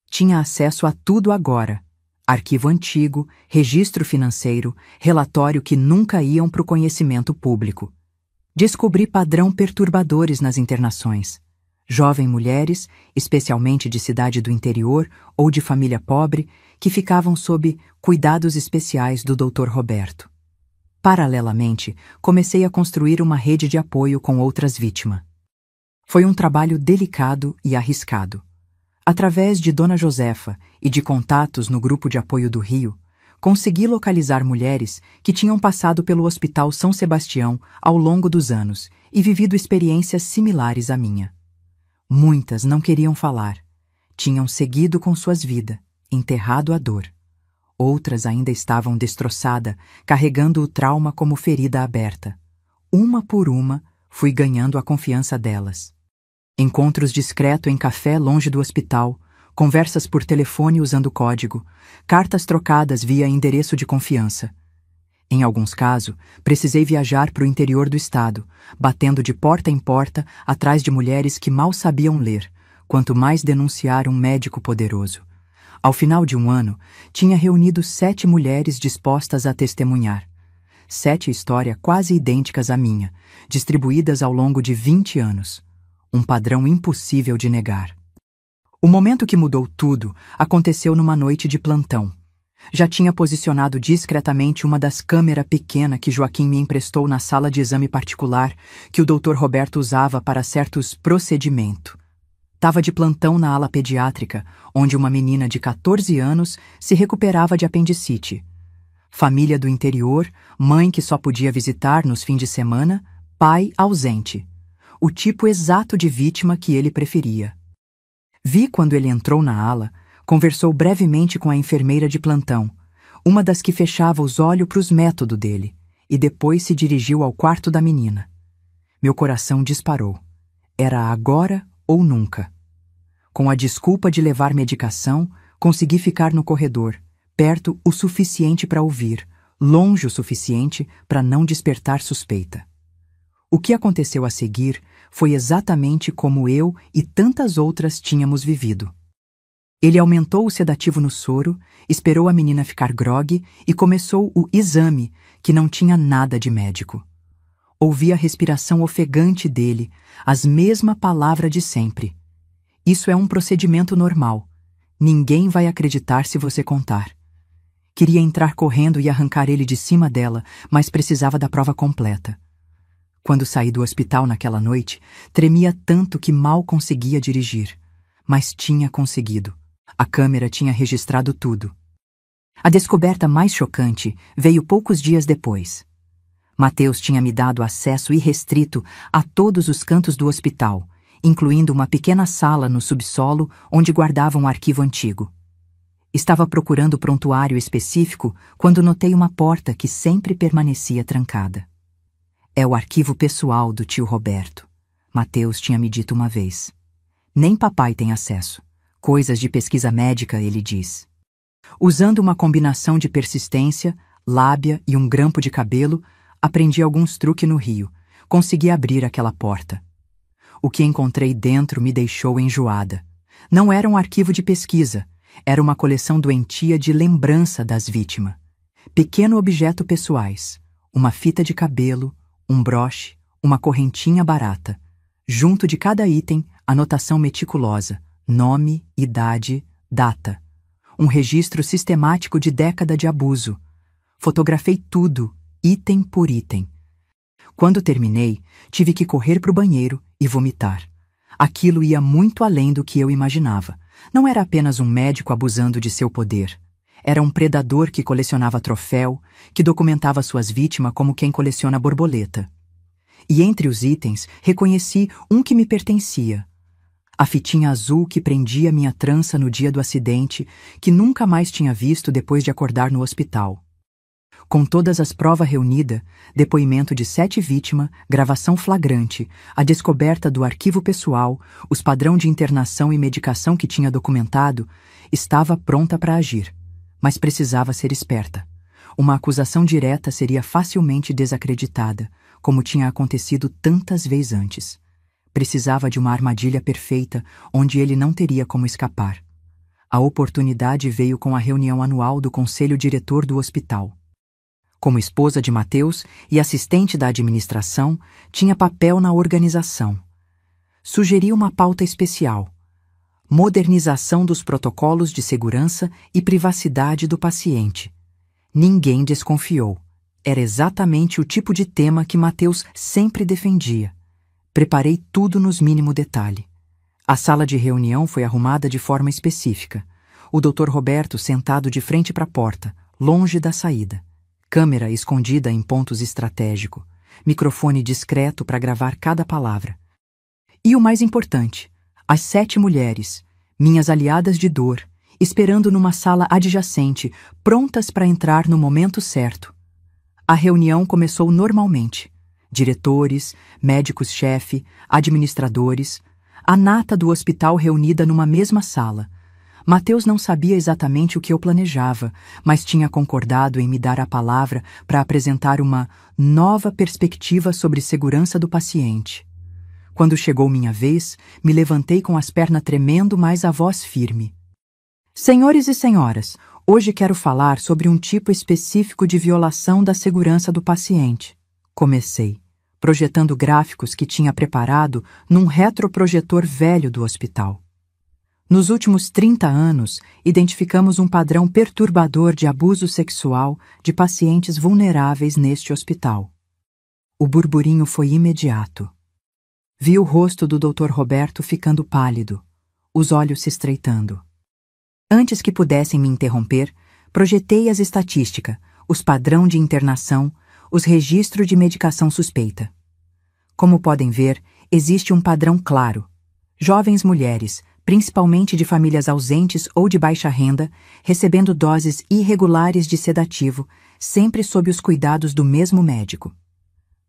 Tinha acesso a tudo agora: arquivo antigo, registro financeiro, relatório que nunca iam para o conhecimento público. Descobri padrão perturbadores nas internações. Jovens mulheres, especialmente de cidade do interior ou de família pobre, que ficavam sob cuidados especiais do Dr. Roberto. Paralelamente, comecei a construir uma rede de apoio com outras vítimas. Foi um trabalho delicado e arriscado. Através de Dona Josefa e de contatos no grupo de apoio do Rio, consegui localizar mulheres que tinham passado pelo Hospital São Sebastião ao longo dos anos e vivido experiências similares à minha. Muitas não queriam falar. Tinham seguido com suas vidas, enterrado a dor. Outras ainda estavam destroçadas, carregando o trauma como ferida aberta. Uma por uma, fui ganhando a confiança delas. Encontros discretos em café longe do hospital, conversas por telefone usando código, cartas trocadas via endereço de confiança. Em alguns casos, precisei viajar para o interior do estado, batendo de porta em porta atrás de mulheres que mal sabiam ler, quanto mais denunciar um médico poderoso. Ao final de um ano, tinha reunido 7 mulheres dispostas a testemunhar. 7 histórias quase idênticas à minha, distribuídas ao longo de 20 anos. Um padrão impossível de negar. O momento que mudou tudo aconteceu numa noite de plantão. Já tinha posicionado discretamente uma das câmeras pequenas que Joaquim me emprestou na sala de exame particular que o Dr. Roberto usava para certos procedimentos. Estava de plantão na ala pediátrica, onde uma menina de 14 anos se recuperava de apendicite. Família do interior, mãe que só podia visitar nos fins de semana, pai ausente. O tipo exato de vítima que ele preferia. Vi quando ele entrou na ala, conversou brevemente com a enfermeira de plantão, uma das que fechava os olhos para os métodos dele, e depois se dirigiu ao quarto da menina. Meu coração disparou. Era agora ou nunca. Com a desculpa de levar medicação, consegui ficar no corredor, perto o suficiente para ouvir, longe o suficiente para não despertar suspeita. O que aconteceu a seguir foi exatamente como eu e tantas outras tínhamos vivido. Ele aumentou o sedativo no soro, esperou a menina ficar grogue e começou o exame, que não tinha nada de médico. Ouvi a respiração ofegante dele, as mesmas palavras de sempre. Isso é um procedimento normal. Ninguém vai acreditar se você contar. Queria entrar correndo e arrancar ele de cima dela, mas precisava da prova completa. Quando saí do hospital naquela noite, tremia tanto que mal conseguia dirigir. Mas tinha conseguido. A câmera tinha registrado tudo. A descoberta mais chocante veio poucos dias depois. Mateus tinha me dado acesso irrestrito a todos os cantos do hospital, incluindo uma pequena sala no subsolo onde guardava um arquivo antigo. Estava procurando prontuário específico quando notei uma porta que sempre permanecia trancada. É o arquivo pessoal do tio Roberto. Mateus tinha me dito uma vez. Nem papai tem acesso. Coisas de pesquisa médica, ele diz. Usando uma combinação de persistência, lábia e um grampo de cabelo, aprendi alguns truques no Rio. Consegui abrir aquela porta. O que encontrei dentro me deixou enjoada. Não era um arquivo de pesquisa. Era uma coleção doentia de lembrança das vítimas. Pequeno objeto pessoais. Uma fita de cabelo, um broche, uma correntinha barata. Junto de cada item, anotação meticulosa, nome, idade, data. Um registro sistemático de década de abuso. Fotografei tudo, item por item. Quando terminei, tive que correr para o banheiro e vomitar. Aquilo ia muito além do que eu imaginava. Não era apenas um médico abusando de seu poder. Era um predador que colecionava troféu, que documentava suas vítimas como quem coleciona borboleta. E entre os itens, reconheci um que me pertencia. A fitinha azul que prendia minha trança no dia do acidente, que nunca mais tinha visto depois de acordar no hospital. Com todas as provas reunidas, depoimento de 7 vítimas, gravação flagrante, a descoberta do arquivo pessoal, os padrões de internação e medicação que tinha documentado, estava pronta para agir. Mas precisava ser esperta. Uma acusação direta seria facilmente desacreditada, como tinha acontecido tantas vezes antes. Precisava de uma armadilha perfeita, onde ele não teria como escapar. A oportunidade veio com a reunião anual do Conselho Diretor do hospital. Como esposa de Mateus e assistente da administração, tinha papel na organização. Sugeri uma pauta especial: modernização dos protocolos de segurança e privacidade do paciente. Ninguém desconfiou. Era exatamente o tipo de tema que Mateus sempre defendia. Preparei tudo nos mínimo detalhe. A sala de reunião foi arrumada de forma específica. O Dr. Roberto sentado de frente para a porta, longe da saída. Câmera escondida em pontos estratégicos. Microfone discreto para gravar cada palavra. E o mais importante, as 7 mulheres, minhas aliadas de dor, esperando numa sala adjacente, prontas para entrar no momento certo. A reunião começou normalmente. Diretores, médicos-chefe, administradores, a nata do hospital reunida numa mesma sala. Mateus não sabia exatamente o que eu planejava, mas tinha concordado em me dar a palavra para apresentar uma nova perspectiva sobre segurança do paciente. Quando chegou minha vez, me levantei com as pernas tremendo, mas a voz firme. Senhores e senhoras, hoje quero falar sobre um tipo específico de violação da segurança do paciente. Comecei, projetando gráficos que tinha preparado num retroprojetor velho do hospital. Nos últimos 30 anos, identificamos um padrão perturbador de abuso sexual de pacientes vulneráveis neste hospital. O burburinho foi imediato. Vi o rosto do Dr. Roberto ficando pálido, os olhos se estreitando. Antes que pudessem me interromper, projetei as estatísticas, os padrões de internação, os registros de medicação suspeita. Como podem ver, existe um padrão claro. Jovens mulheres, principalmente de famílias ausentes ou de baixa renda, recebendo doses irregulares de sedativo, sempre sob os cuidados do mesmo médico.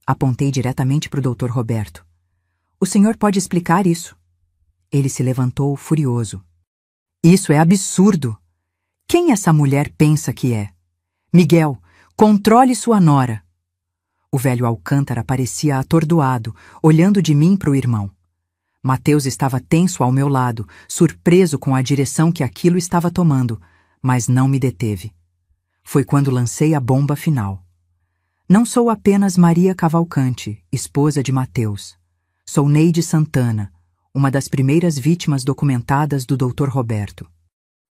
Apontei diretamente para o Dr. Roberto. O senhor pode explicar isso? Ele se levantou furioso. Isso é absurdo! Quem essa mulher pensa que é? Miguel, controle sua nora! O velho Alcântara parecia atordoado, olhando de mim para o irmão. Mateus estava tenso ao meu lado, surpreso com a direção que aquilo estava tomando, mas não me deteve. Foi quando lancei a bomba final. Não sou apenas Maria Cavalcante, esposa de Mateus. Sou Neide Santana, uma das primeiras vítimas documentadas do Dr. Roberto.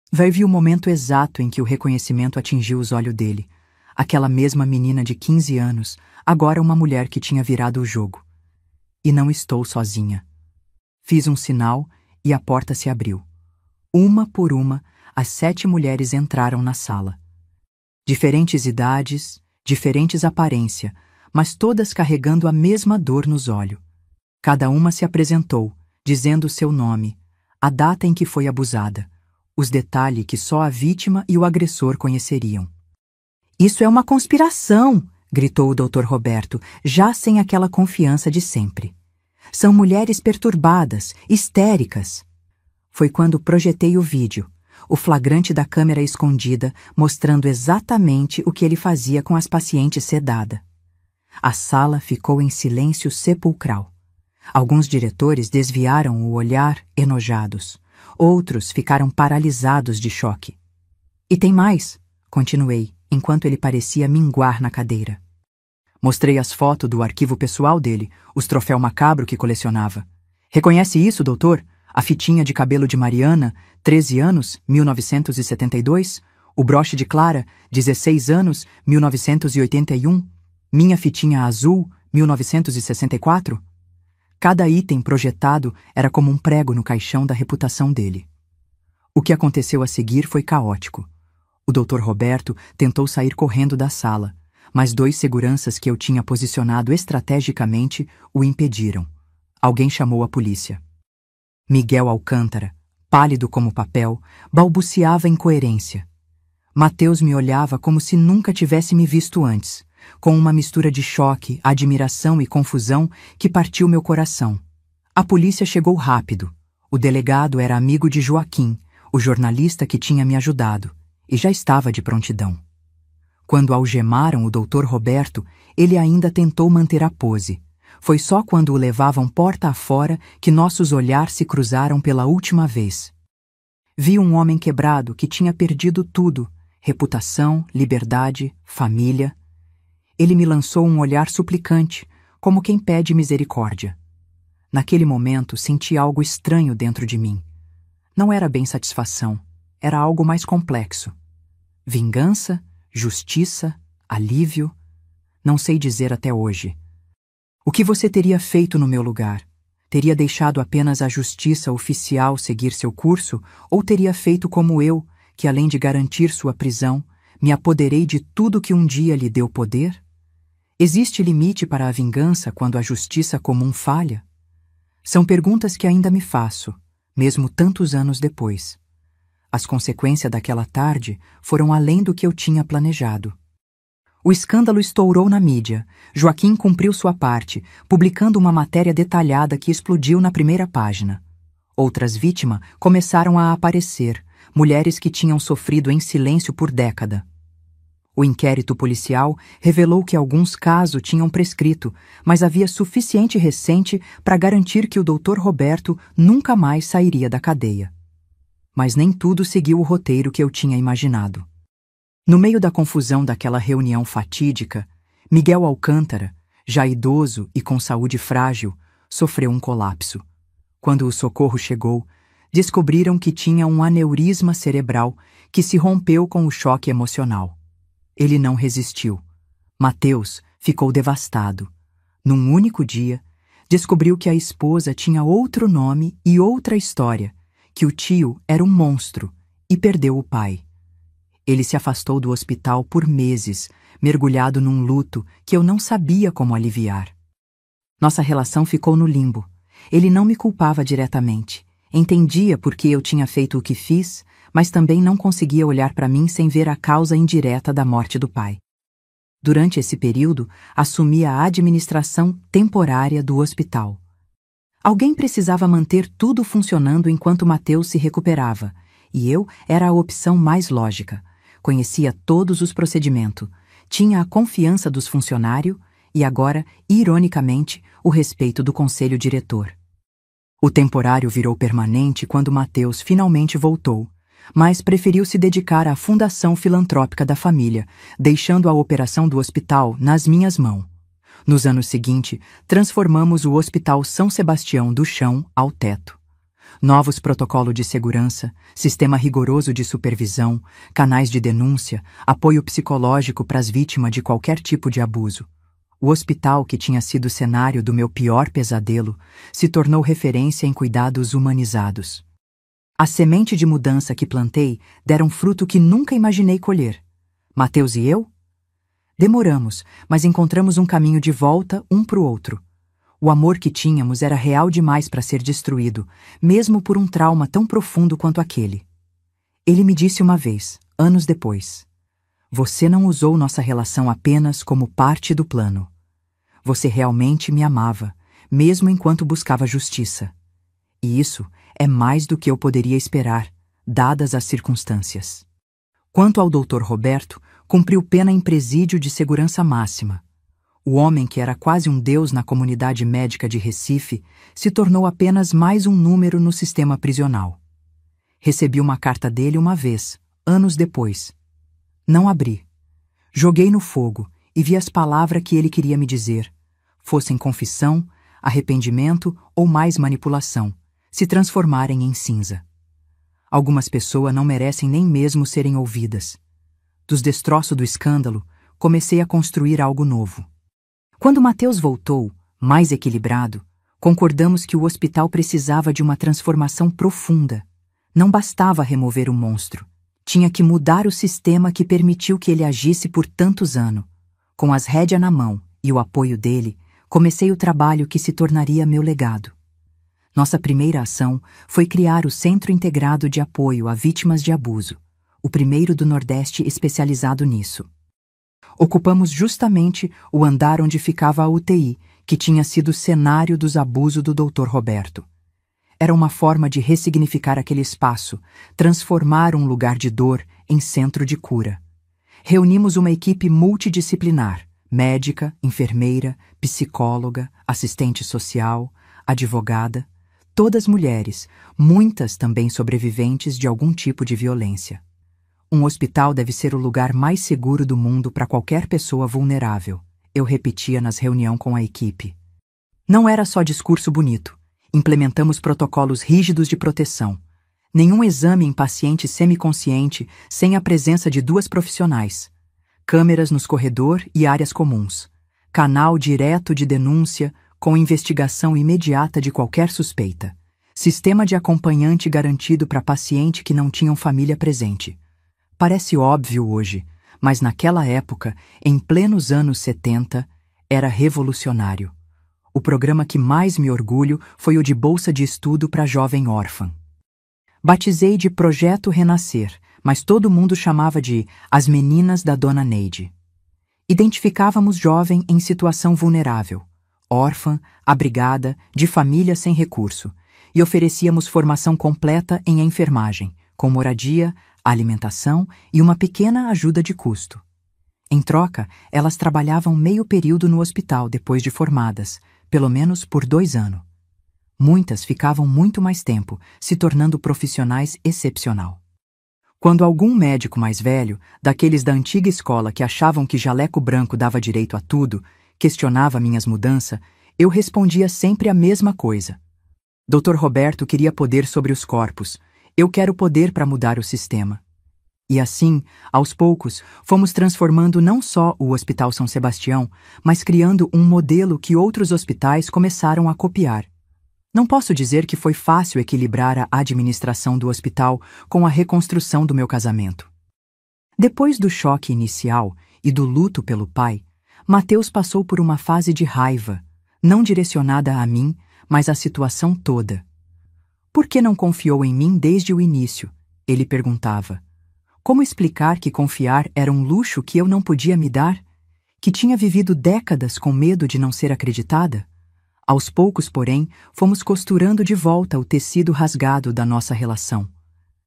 Vai vir o momento exato em que o reconhecimento atingiu os olhos dele. Aquela mesma menina de 15 anos, agora uma mulher que tinha virado o jogo. E não estou sozinha. Fiz um sinal e a porta se abriu. Uma por uma, as 7 mulheres entraram na sala. Diferentes idades, diferentes aparência, mas todas carregando a mesma dor nos olhos. Cada uma se apresentou, dizendo o seu nome, a data em que foi abusada, os detalhes que só a vítima e o agressor conheceriam. Isso é uma conspiração! Gritou o Dr. Roberto, já sem aquela confiança de sempre. São mulheres perturbadas, histéricas. Foi quando projetei o vídeo, o flagrante da câmera escondida, mostrando exatamente o que ele fazia com as pacientes sedadas. A sala ficou em silêncio sepulcral. Alguns diretores desviaram o olhar, enojados. Outros ficaram paralisados de choque. E tem mais, continuei, enquanto ele parecia minguar na cadeira. Mostrei as fotos do arquivo pessoal dele, os troféus macabro que colecionava. Reconhece isso, doutor? A fitinha de cabelo de Mariana, 13 anos, 1972. O broche de Clara, 16 anos, 1981. Minha fitinha azul, 1964. Cada item projetado era como um prego no caixão da reputação dele. O que aconteceu a seguir foi caótico. O Dr. Roberto tentou sair correndo da sala, mas 2 seguranças que eu tinha posicionado estrategicamente o impediram. Alguém chamou a polícia. Miguel Alcântara, pálido como papel, balbuciava incoerência. Mateus me olhava como se nunca tivesse me visto antes, com uma mistura de choque, admiração e confusão que partiu meu coração. A polícia chegou rápido. O delegado era amigo de Joaquim, o jornalista que tinha me ajudado, e já estava de prontidão. Quando algemaram o Dr. Roberto, ele ainda tentou manter a pose. Foi só quando o levavam porta afora que nossos olhares se cruzaram pela última vez. Vi um homem quebrado que tinha perdido tudo: reputação, liberdade, família. Ele me lançou um olhar suplicante, como quem pede misericórdia. Naquele momento, senti algo estranho dentro de mim. Não era bem satisfação, era algo mais complexo. Vingança, justiça, alívio, não sei dizer até hoje. O que você teria feito no meu lugar? Teria deixado apenas a justiça oficial seguir seu curso ou teria feito como eu, que além de garantir sua prisão, Me apoderei de tudo que um dia lhe deu poder? Existe limite para a vingança quando a justiça comum falha? São perguntas que ainda me faço, mesmo tantos anos depois. As consequências daquela tarde foram além do que eu tinha planejado. O escândalo estourou na mídia. Joaquim cumpriu sua parte, publicando uma matéria detalhada que explodiu na primeira página. Outras vítimas começaram a aparecer, mulheres que tinham sofrido em silêncio por década. O inquérito policial revelou que alguns casos tinham prescrito, mas havia suficiente recente para garantir que o Dr. Roberto nunca mais sairia da cadeia. Mas nem tudo seguiu o roteiro que eu tinha imaginado. No meio da confusão daquela reunião fatídica, Miguel Alcântara, já idoso e com saúde frágil, sofreu um colapso. Quando o socorro chegou, descobriram que tinha um aneurisma cerebral que se rompeu com o choque emocional. Ele não resistiu. Mateus ficou devastado. Num único dia, descobriu que a esposa tinha outro nome e outra história, que o tio era um monstro e perdeu o pai. Ele se afastou do hospital por meses, mergulhado num luto que eu não sabia como aliviar. Nossa relação ficou no limbo. Ele não me culpava diretamente. Entendia por que eu tinha feito o que fiz, mas também não conseguia olhar para mim sem ver a causa indireta da morte do pai. Durante esse período, assumi a administração temporária do hospital. Alguém precisava manter tudo funcionando enquanto Mateus se recuperava, e eu era a opção mais lógica. Conhecia todos os procedimentos, tinha a confiança dos funcionários e agora, ironicamente, o respeito do conselho diretor. O temporário virou permanente quando Mateus finalmente voltou, mas preferiu se dedicar à fundação filantrópica da família, deixando a operação do hospital nas minhas mãos. Nos anos seguintes, transformamos o Hospital São Sebastião do chão ao teto. Novos protocolos de segurança, sistema rigoroso de supervisão, canais de denúncia, apoio psicológico para as vítimas de qualquer tipo de abuso. O hospital, que tinha sido cenário do meu pior pesadelo, se tornou referência em cuidados humanizados. A semente de mudança que plantei dera um fruto que nunca imaginei colher. Mateus e eu? Demoramos, mas encontramos um caminho de volta um para o outro. O amor que tínhamos era real demais para ser destruído, mesmo por um trauma tão profundo quanto aquele. Ele me disse uma vez, anos depois: "Você não usou nossa relação apenas como parte do plano. Você realmente me amava, mesmo enquanto buscava justiça. E isso é mais do que eu poderia esperar, dadas as circunstâncias." Quanto ao Dr. Roberto, cumpriu pena em presídio de segurança máxima. O homem, que era quase um deus na comunidade médica de Recife, se tornou apenas mais um número no sistema prisional. Recebi uma carta dele uma vez, anos depois. Não abri. Joguei no fogo e vi as palavras que ele queria me dizer, fossem confissão, arrependimento ou mais manipulação, se transformarem em cinza. Algumas pessoas não merecem nem mesmo serem ouvidas. Dos destroços do escândalo, comecei a construir algo novo. Quando Mateus voltou, mais equilibrado, concordamos que o hospital precisava de uma transformação profunda. Não bastava remover o monstro. Tinha que mudar o sistema que permitiu que ele agisse por tantos anos. Com as rédeas na mão e o apoio dele, comecei o trabalho que se tornaria meu legado. Nossa primeira ação foi criar o Centro Integrado de Apoio a Vítimas de Abuso, o primeiro do Nordeste especializado nisso. Ocupamos justamente o andar onde ficava a UTI, que tinha sido cenário dos abusos do Dr. Roberto. Era uma forma de ressignificar aquele espaço, transformar um lugar de dor em centro de cura. Reunimos uma equipe multidisciplinar, médica, enfermeira, psicóloga, assistente social, advogada, todas mulheres, muitas também sobreviventes de algum tipo de violência. Um hospital deve ser o lugar mais seguro do mundo para qualquer pessoa vulnerável, eu repetia nas reuniões com a equipe. Não era só discurso bonito. Implementamos protocolos rígidos de proteção. Nenhum exame em paciente semiconsciente sem a presença de 2 profissionais. Câmeras nos corredores e áreas comuns. Canal direto de denúncia com investigação imediata de qualquer suspeita. Sistema de acompanhante garantido para paciente que não tinham família presente. Parece óbvio hoje, mas naquela época, em plenos anos 70, era revolucionário. O programa que mais me orgulho foi o de bolsa de estudo para jovem órfã. Batizei de Projeto Renascer, mas todo mundo chamava de As Meninas da Dona Neide. Identificávamos jovem em situação vulnerável, órfã, abrigada, de família sem recurso, e oferecíamos formação completa em enfermagem, com moradia, alimentação e uma pequena ajuda de custo. Em troca, elas trabalhavam meio período no hospital depois de formadas, pelo menos por 2 anos. Muitas ficavam muito mais tempo, se tornando profissionais excepcional. Quando algum médico mais velho, daqueles da antiga escola que achavam que jaleco branco dava direito a tudo, questionava minhas mudanças, eu respondia sempre a mesma coisa. Dr. Roberto queria poder sobre os corpos. Eu quero poder para mudar o sistema. E assim, aos poucos, fomos transformando não só o Hospital São Sebastião, mas criando um modelo que outros hospitais começaram a copiar. Não posso dizer que foi fácil equilibrar a administração do hospital com a reconstrução do meu casamento. Depois do choque inicial e do luto pelo pai, Mateus passou por uma fase de raiva, não direcionada a mim, mas à situação toda. Por que não confiou em mim desde o início? Ele perguntava. Como explicar que confiar era um luxo que eu não podia me dar? Que tinha vivido décadas com medo de não ser acreditada? Aos poucos, porém, fomos costurando de volta o tecido rasgado da nossa relação.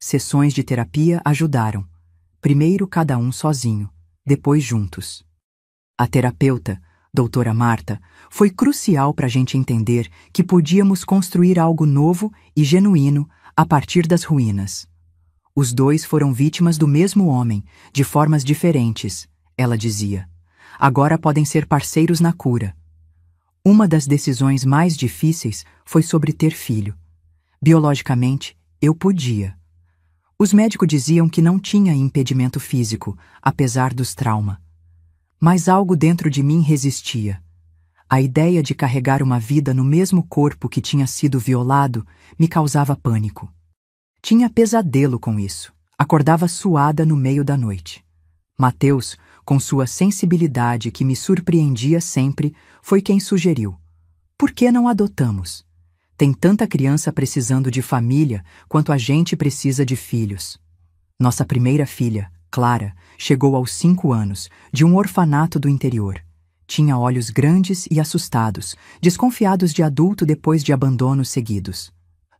Sessões de terapia ajudaram. Primeiro cada um sozinho, depois juntos. A terapeuta, doutora Marta, foi crucial para a gente entender que podíamos construir algo novo e genuíno a partir das ruínas. Os dois foram vítimas do mesmo homem, de formas diferentes, ela dizia. Agora podem ser parceiros na cura. Uma das decisões mais difíceis foi sobre ter filho. Biologicamente, eu podia. Os médicos diziam que não tinha impedimento físico, apesar dos traumas. Mas algo dentro de mim resistia. A ideia de carregar uma vida no mesmo corpo que tinha sido violado me causava pânico. Tinha pesadelo com isso. Acordava suada no meio da noite. Mateus, com sua sensibilidade que me surpreendia sempre, foi quem sugeriu. Por que não adotamos? Tem tanta criança precisando de família quanto a gente precisa de filhos. Nossa primeira filha, Clara, chegou aos 5 anos, de um orfanato do interior. Tinha olhos grandes e assustados, desconfiados de adulto depois de abandonos seguidos.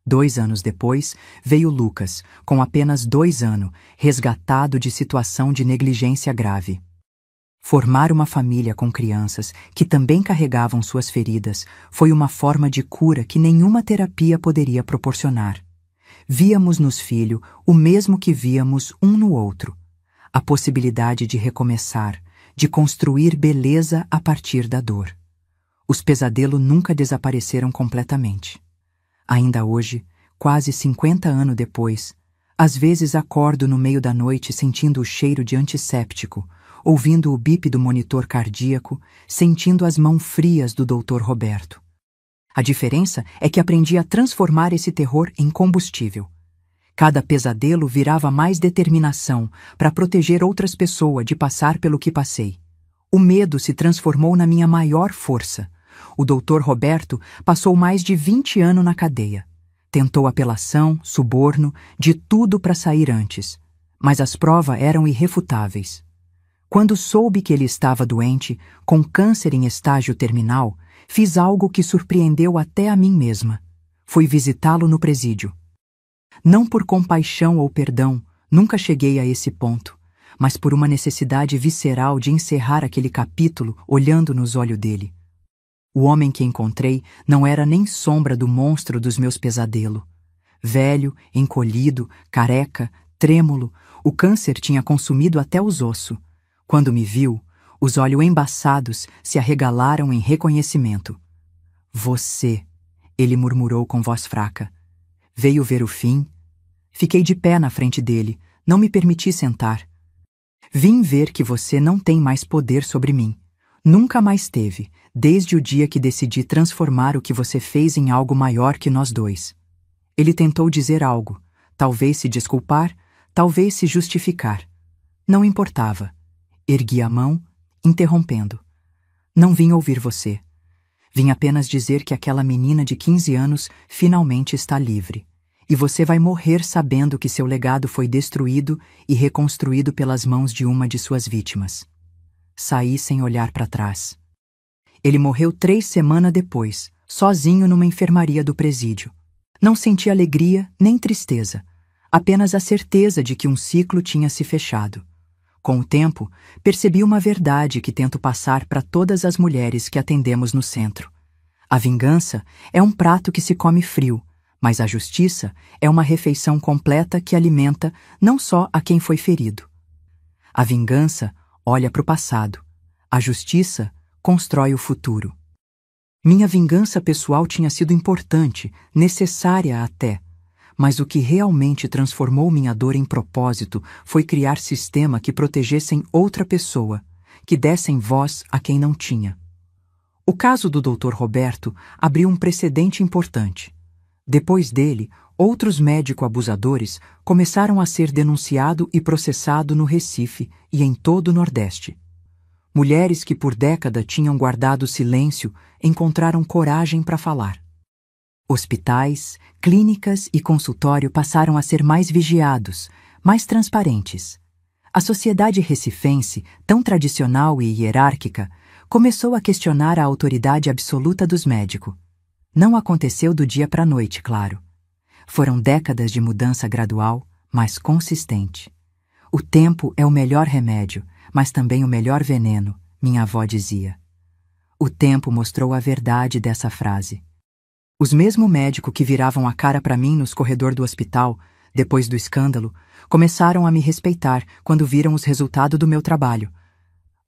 2 anos depois, veio Lucas, com apenas 2 anos, resgatado de situação de negligência grave. Formar uma família com crianças que também carregavam suas feridas foi uma forma de cura que nenhuma terapia poderia proporcionar. Víamos nos filhos o mesmo que víamos um no outro. A possibilidade de recomeçar, de construir beleza a partir da dor. Os pesadelos nunca desapareceram completamente. Ainda hoje, quase 50 anos depois, às vezes acordo no meio da noite sentindo o cheiro de antisséptico, ouvindo o bip do monitor cardíaco, sentindo as mãos frias do Dr. Roberto. A diferença é que aprendi a transformar esse terror em combustível. Cada pesadelo virava mais determinação para proteger outras pessoas de passar pelo que passei. O medo se transformou na minha maior força. O Dr. Roberto passou mais de 20 anos na cadeia. Tentou apelação, suborno, de tudo para sair antes. Mas as provas eram irrefutáveis. Quando soube que ele estava doente, com câncer em estágio terminal, fiz algo que surpreendeu até a mim mesma. Fui visitá-lo no presídio. Não por compaixão ou perdão, nunca cheguei a esse ponto, mas por uma necessidade visceral de encerrar aquele capítulo olhando nos olhos dele. O homem que encontrei não era nem sombra do monstro dos meus pesadelos. Velho, encolhido, careca, trêmulo, o câncer tinha consumido até os ossos. Quando me viu, os olhos embaçados se arregalaram em reconhecimento. Você, ele murmurou com voz fraca. Veio ver o fim? Fiquei de pé na frente dele, não me permiti sentar. Vim ver que você não tem mais poder sobre mim. Nunca mais teve, desde o dia que decidi transformar o que você fez em algo maior que nós dois. Ele tentou dizer algo, talvez se desculpar, talvez se justificar. Não importava. Ergui a mão, interrompendo. Não vim ouvir você. Vim apenas dizer que aquela menina de 15 anos finalmente está livre. E você vai morrer sabendo que seu legado foi destruído e reconstruído pelas mãos de uma de suas vítimas. Saí sem olhar para trás. Ele morreu 3 semanas depois, sozinho numa enfermaria do presídio. Não senti alegria nem tristeza, apenas a certeza de que um ciclo tinha se fechado. Com o tempo, percebi uma verdade que tento passar para todas as mulheres que atendemos no centro. A vingança é um prato que se come frio, mas a justiça é uma refeição completa que alimenta não só a quem foi ferido. A vingança olha para o passado. A justiça constrói o futuro. Minha vingança pessoal tinha sido importante, necessária até, mas o que realmente transformou minha dor em propósito foi criar sistema que protegessem outra pessoa, que dessem voz a quem não tinha. O caso do Dr. Roberto abriu um precedente importante. Depois dele, outros médico-abusadores começaram a ser denunciados e processados no Recife e em todo o Nordeste. Mulheres que por década tinham guardado silêncio encontraram coragem para falar. Hospitais, clínicas e consultório passaram a ser mais vigiados, mais transparentes. A sociedade recifense, tão tradicional e hierárquica, começou a questionar a autoridade absoluta dos médicos. Não aconteceu do dia para a noite, claro. Foram décadas de mudança gradual, mas consistente. O tempo é o melhor remédio, mas também o melhor veneno, minha avó dizia. O tempo mostrou a verdade dessa frase. Os mesmos médicos que viravam a cara para mim nos corredores do hospital, depois do escândalo, começaram a me respeitar quando viram os resultados do meu trabalho.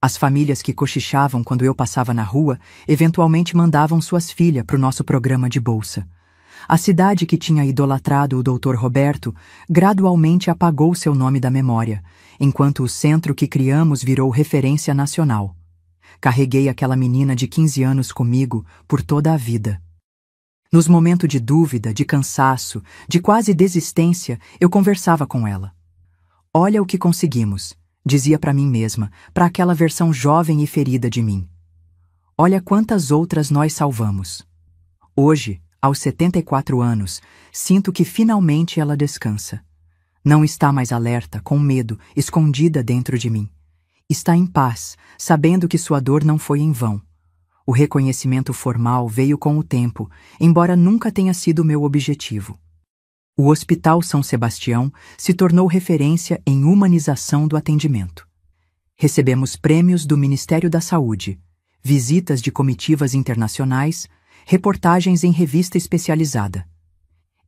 As famílias que cochichavam quando eu passava na rua, eventualmente mandavam suas filhas para o nosso programa de bolsa. A cidade que tinha idolatrado o Dr. Roberto gradualmente apagou seu nome da memória, enquanto o centro que criamos virou referência nacional. Carreguei aquela menina de 15 anos comigo por toda a vida. Nos momentos de dúvida, de cansaço, de quase desistência, eu conversava com ela. Olha o que conseguimos, dizia para mim mesma, para aquela versão jovem e ferida de mim. Olha quantas outras nós salvamos. Hoje, aos 74 anos, sinto que finalmente ela descansa. Não está mais alerta, com medo, escondida dentro de mim. Está em paz, sabendo que sua dor não foi em vão. O reconhecimento formal veio com o tempo, embora nunca tenha sido meu objetivo. O Hospital São Sebastião se tornou referência em humanização do atendimento. Recebemos prêmios do Ministério da Saúde, visitas de comitivas internacionais, reportagens em revista especializada.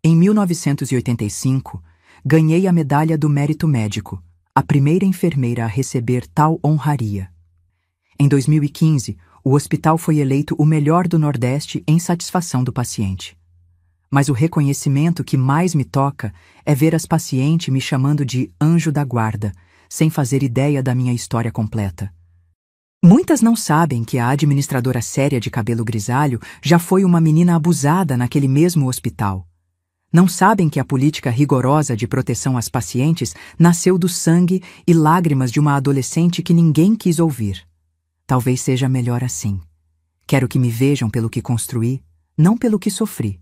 Em 1985, ganhei a Medalha do Mérito Médico, a primeira enfermeira a receber tal honraria. Em 2015, o hospital foi eleito o melhor do Nordeste em satisfação do paciente. Mas o reconhecimento que mais me toca é ver as pacientes me chamando de anjo da guarda, sem fazer ideia da minha história completa. Muitas não sabem que a administradora séria de cabelo grisalho já foi uma menina abusada naquele mesmo hospital. Não sabem que a política rigorosa de proteção às pacientes nasceu do sangue e lágrimas de uma adolescente que ninguém quis ouvir. Talvez seja melhor assim. Quero que me vejam pelo que construí, não pelo que sofri.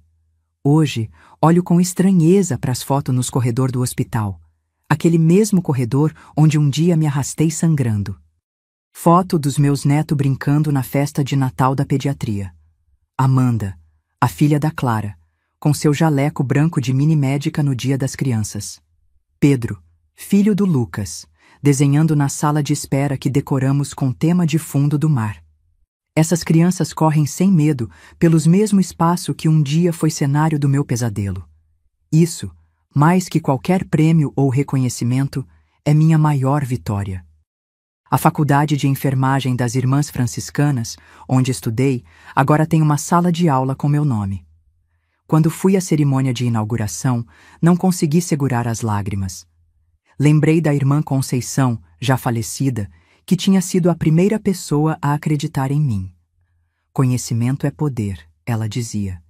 Hoje, olho com estranheza para as fotos nos corredores do hospital. Aquele mesmo corredor onde um dia me arrastei sangrando. Foto dos meus netos brincando na festa de Natal da pediatria. Amanda, a filha da Clara, com seu jaleco branco de mini-médica no Dia das Crianças. Pedro, filho do Lucas, desenhando na sala de espera que decoramos com tema de fundo do mar. Essas crianças correm sem medo pelos mesmos espaços que um dia foi cenário do meu pesadelo. Isso, mais que qualquer prêmio ou reconhecimento, é minha maior vitória. A Faculdade de Enfermagem das Irmãs Franciscanas, onde estudei, agora tem uma sala de aula com meu nome. Quando fui à cerimônia de inauguração, não consegui segurar as lágrimas. Lembrei da irmã Conceição, já falecida, que tinha sido a primeira pessoa a acreditar em mim. Conhecimento é poder, ela dizia.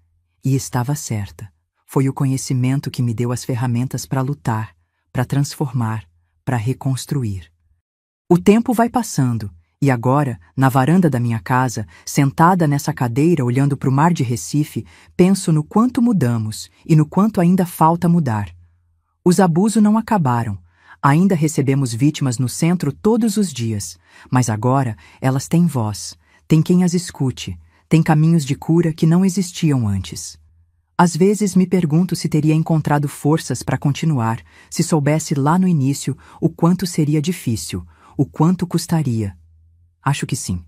E estava certa. Foi o conhecimento que me deu as ferramentas para lutar, para transformar, para reconstruir. O tempo vai passando, e agora, na varanda da minha casa, sentada nessa cadeira olhando para o mar de Recife, penso no quanto mudamos e no quanto ainda falta mudar. Os abusos não acabaram. Ainda recebemos vítimas no centro todos os dias, mas agora elas têm voz, tem quem as escute, tem caminhos de cura que não existiam antes. Às vezes me pergunto se teria encontrado forças para continuar, se soubesse lá no início o quanto seria difícil, o quanto custaria. Acho que sim.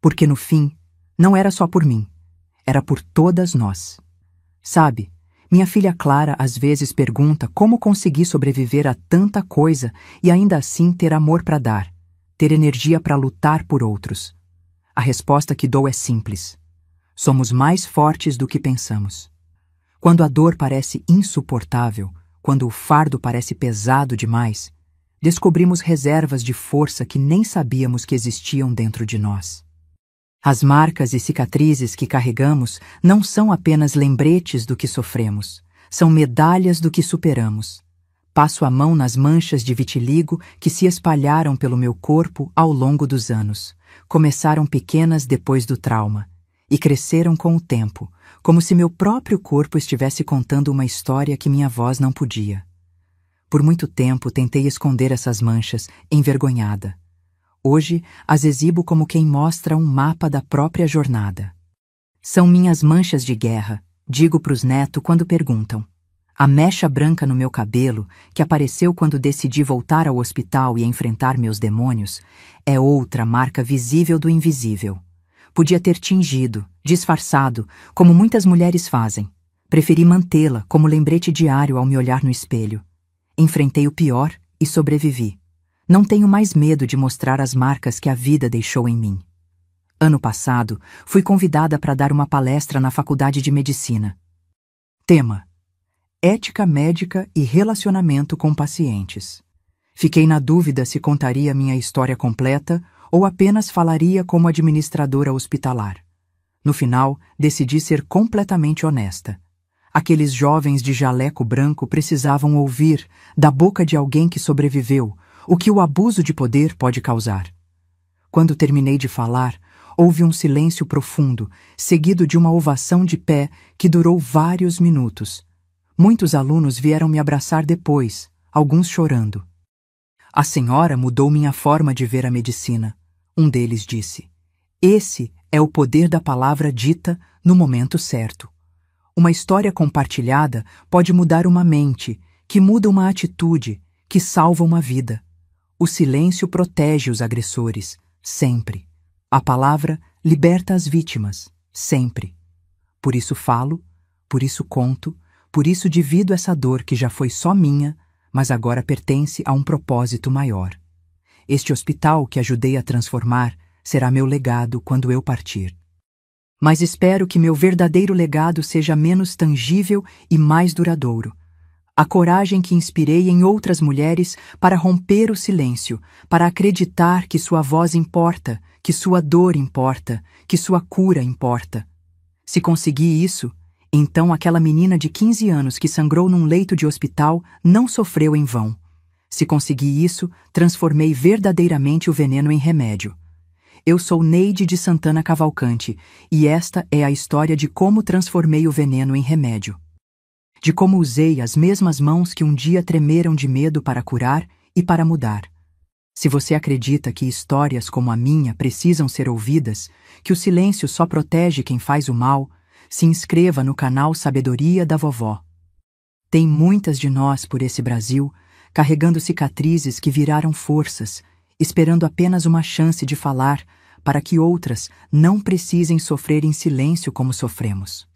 Porque no fim, não era só por mim, era por todas nós. Sabe, minha filha Clara às vezes pergunta como consegui sobreviver a tanta coisa e ainda assim ter amor para dar, ter energia para lutar por outros. A resposta que dou é simples. Somos mais fortes do que pensamos. Quando a dor parece insuportável, quando o fardo parece pesado demais, descobrimos reservas de força que nem sabíamos que existiam dentro de nós. As marcas e cicatrizes que carregamos não são apenas lembretes do que sofremos, são medalhas do que superamos. Passo a mão nas manchas de vitiligo que se espalharam pelo meu corpo ao longo dos anos. Começaram pequenas depois do trauma e cresceram com o tempo, como se meu próprio corpo estivesse contando uma história que minha voz não podia. Por muito tempo tentei esconder essas manchas, envergonhada. Hoje as exibo como quem mostra um mapa da própria jornada. São minhas manchas de guerra, digo pros netos quando perguntam. A mecha branca no meu cabelo, que apareceu quando decidi voltar ao hospital e enfrentar meus demônios, é outra marca visível do invisível. Podia ter tingido, disfarçado, como muitas mulheres fazem. Preferi mantê-la como lembrete diário ao me olhar no espelho. Enfrentei o pior e sobrevivi. Não tenho mais medo de mostrar as marcas que a vida deixou em mim. Ano passado, fui convidada para dar uma palestra na Faculdade de Medicina. Tema: Ética médica e relacionamento com pacientes. Fiquei na dúvida se contaria minha história completa ou apenas falaria como administradora hospitalar. No final, decidi ser completamente honesta. Aqueles jovens de jaleco branco precisavam ouvir, da boca de alguém que sobreviveu, o que o abuso de poder pode causar. Quando terminei de falar, houve um silêncio profundo, seguido de uma ovação de pé que durou vários minutos. Muitos alunos vieram me abraçar depois, alguns chorando. A senhora mudou minha forma de ver a medicina. Um deles disse: esse é o poder da palavra dita no momento certo. Uma história compartilhada pode mudar uma mente, que muda uma atitude, que salva uma vida. O silêncio protege os agressores, sempre. A palavra liberta as vítimas, sempre. Por isso falo, por isso conto, por isso divido essa dor que já foi só minha, mas agora pertence a um propósito maior. Este hospital que ajudei a transformar será meu legado quando eu partir. Mas espero que meu verdadeiro legado seja menos tangível e mais duradouro. A coragem que inspirei em outras mulheres para romper o silêncio, para acreditar que sua voz importa, que sua dor importa, que sua cura importa. Se conseguir isso, então aquela menina de 15 anos que sangrou num leito de hospital não sofreu em vão. Se conseguir isso, transformei verdadeiramente o veneno em remédio. Eu sou Neide de Santana Cavalcante, e esta é a história de como transformei o veneno em remédio. De como usei as mesmas mãos que um dia tremeram de medo para curar e para mudar. Se você acredita que histórias como a minha precisam ser ouvidas, que o silêncio só protege quem faz o mal, se inscreva no canal Sabedoria da Vovó. Tem muitas de nós por esse Brasil, carregando cicatrizes que viraram forças, esperando apenas uma chance de falar para que outras não precisem sofrer em silêncio como sofremos.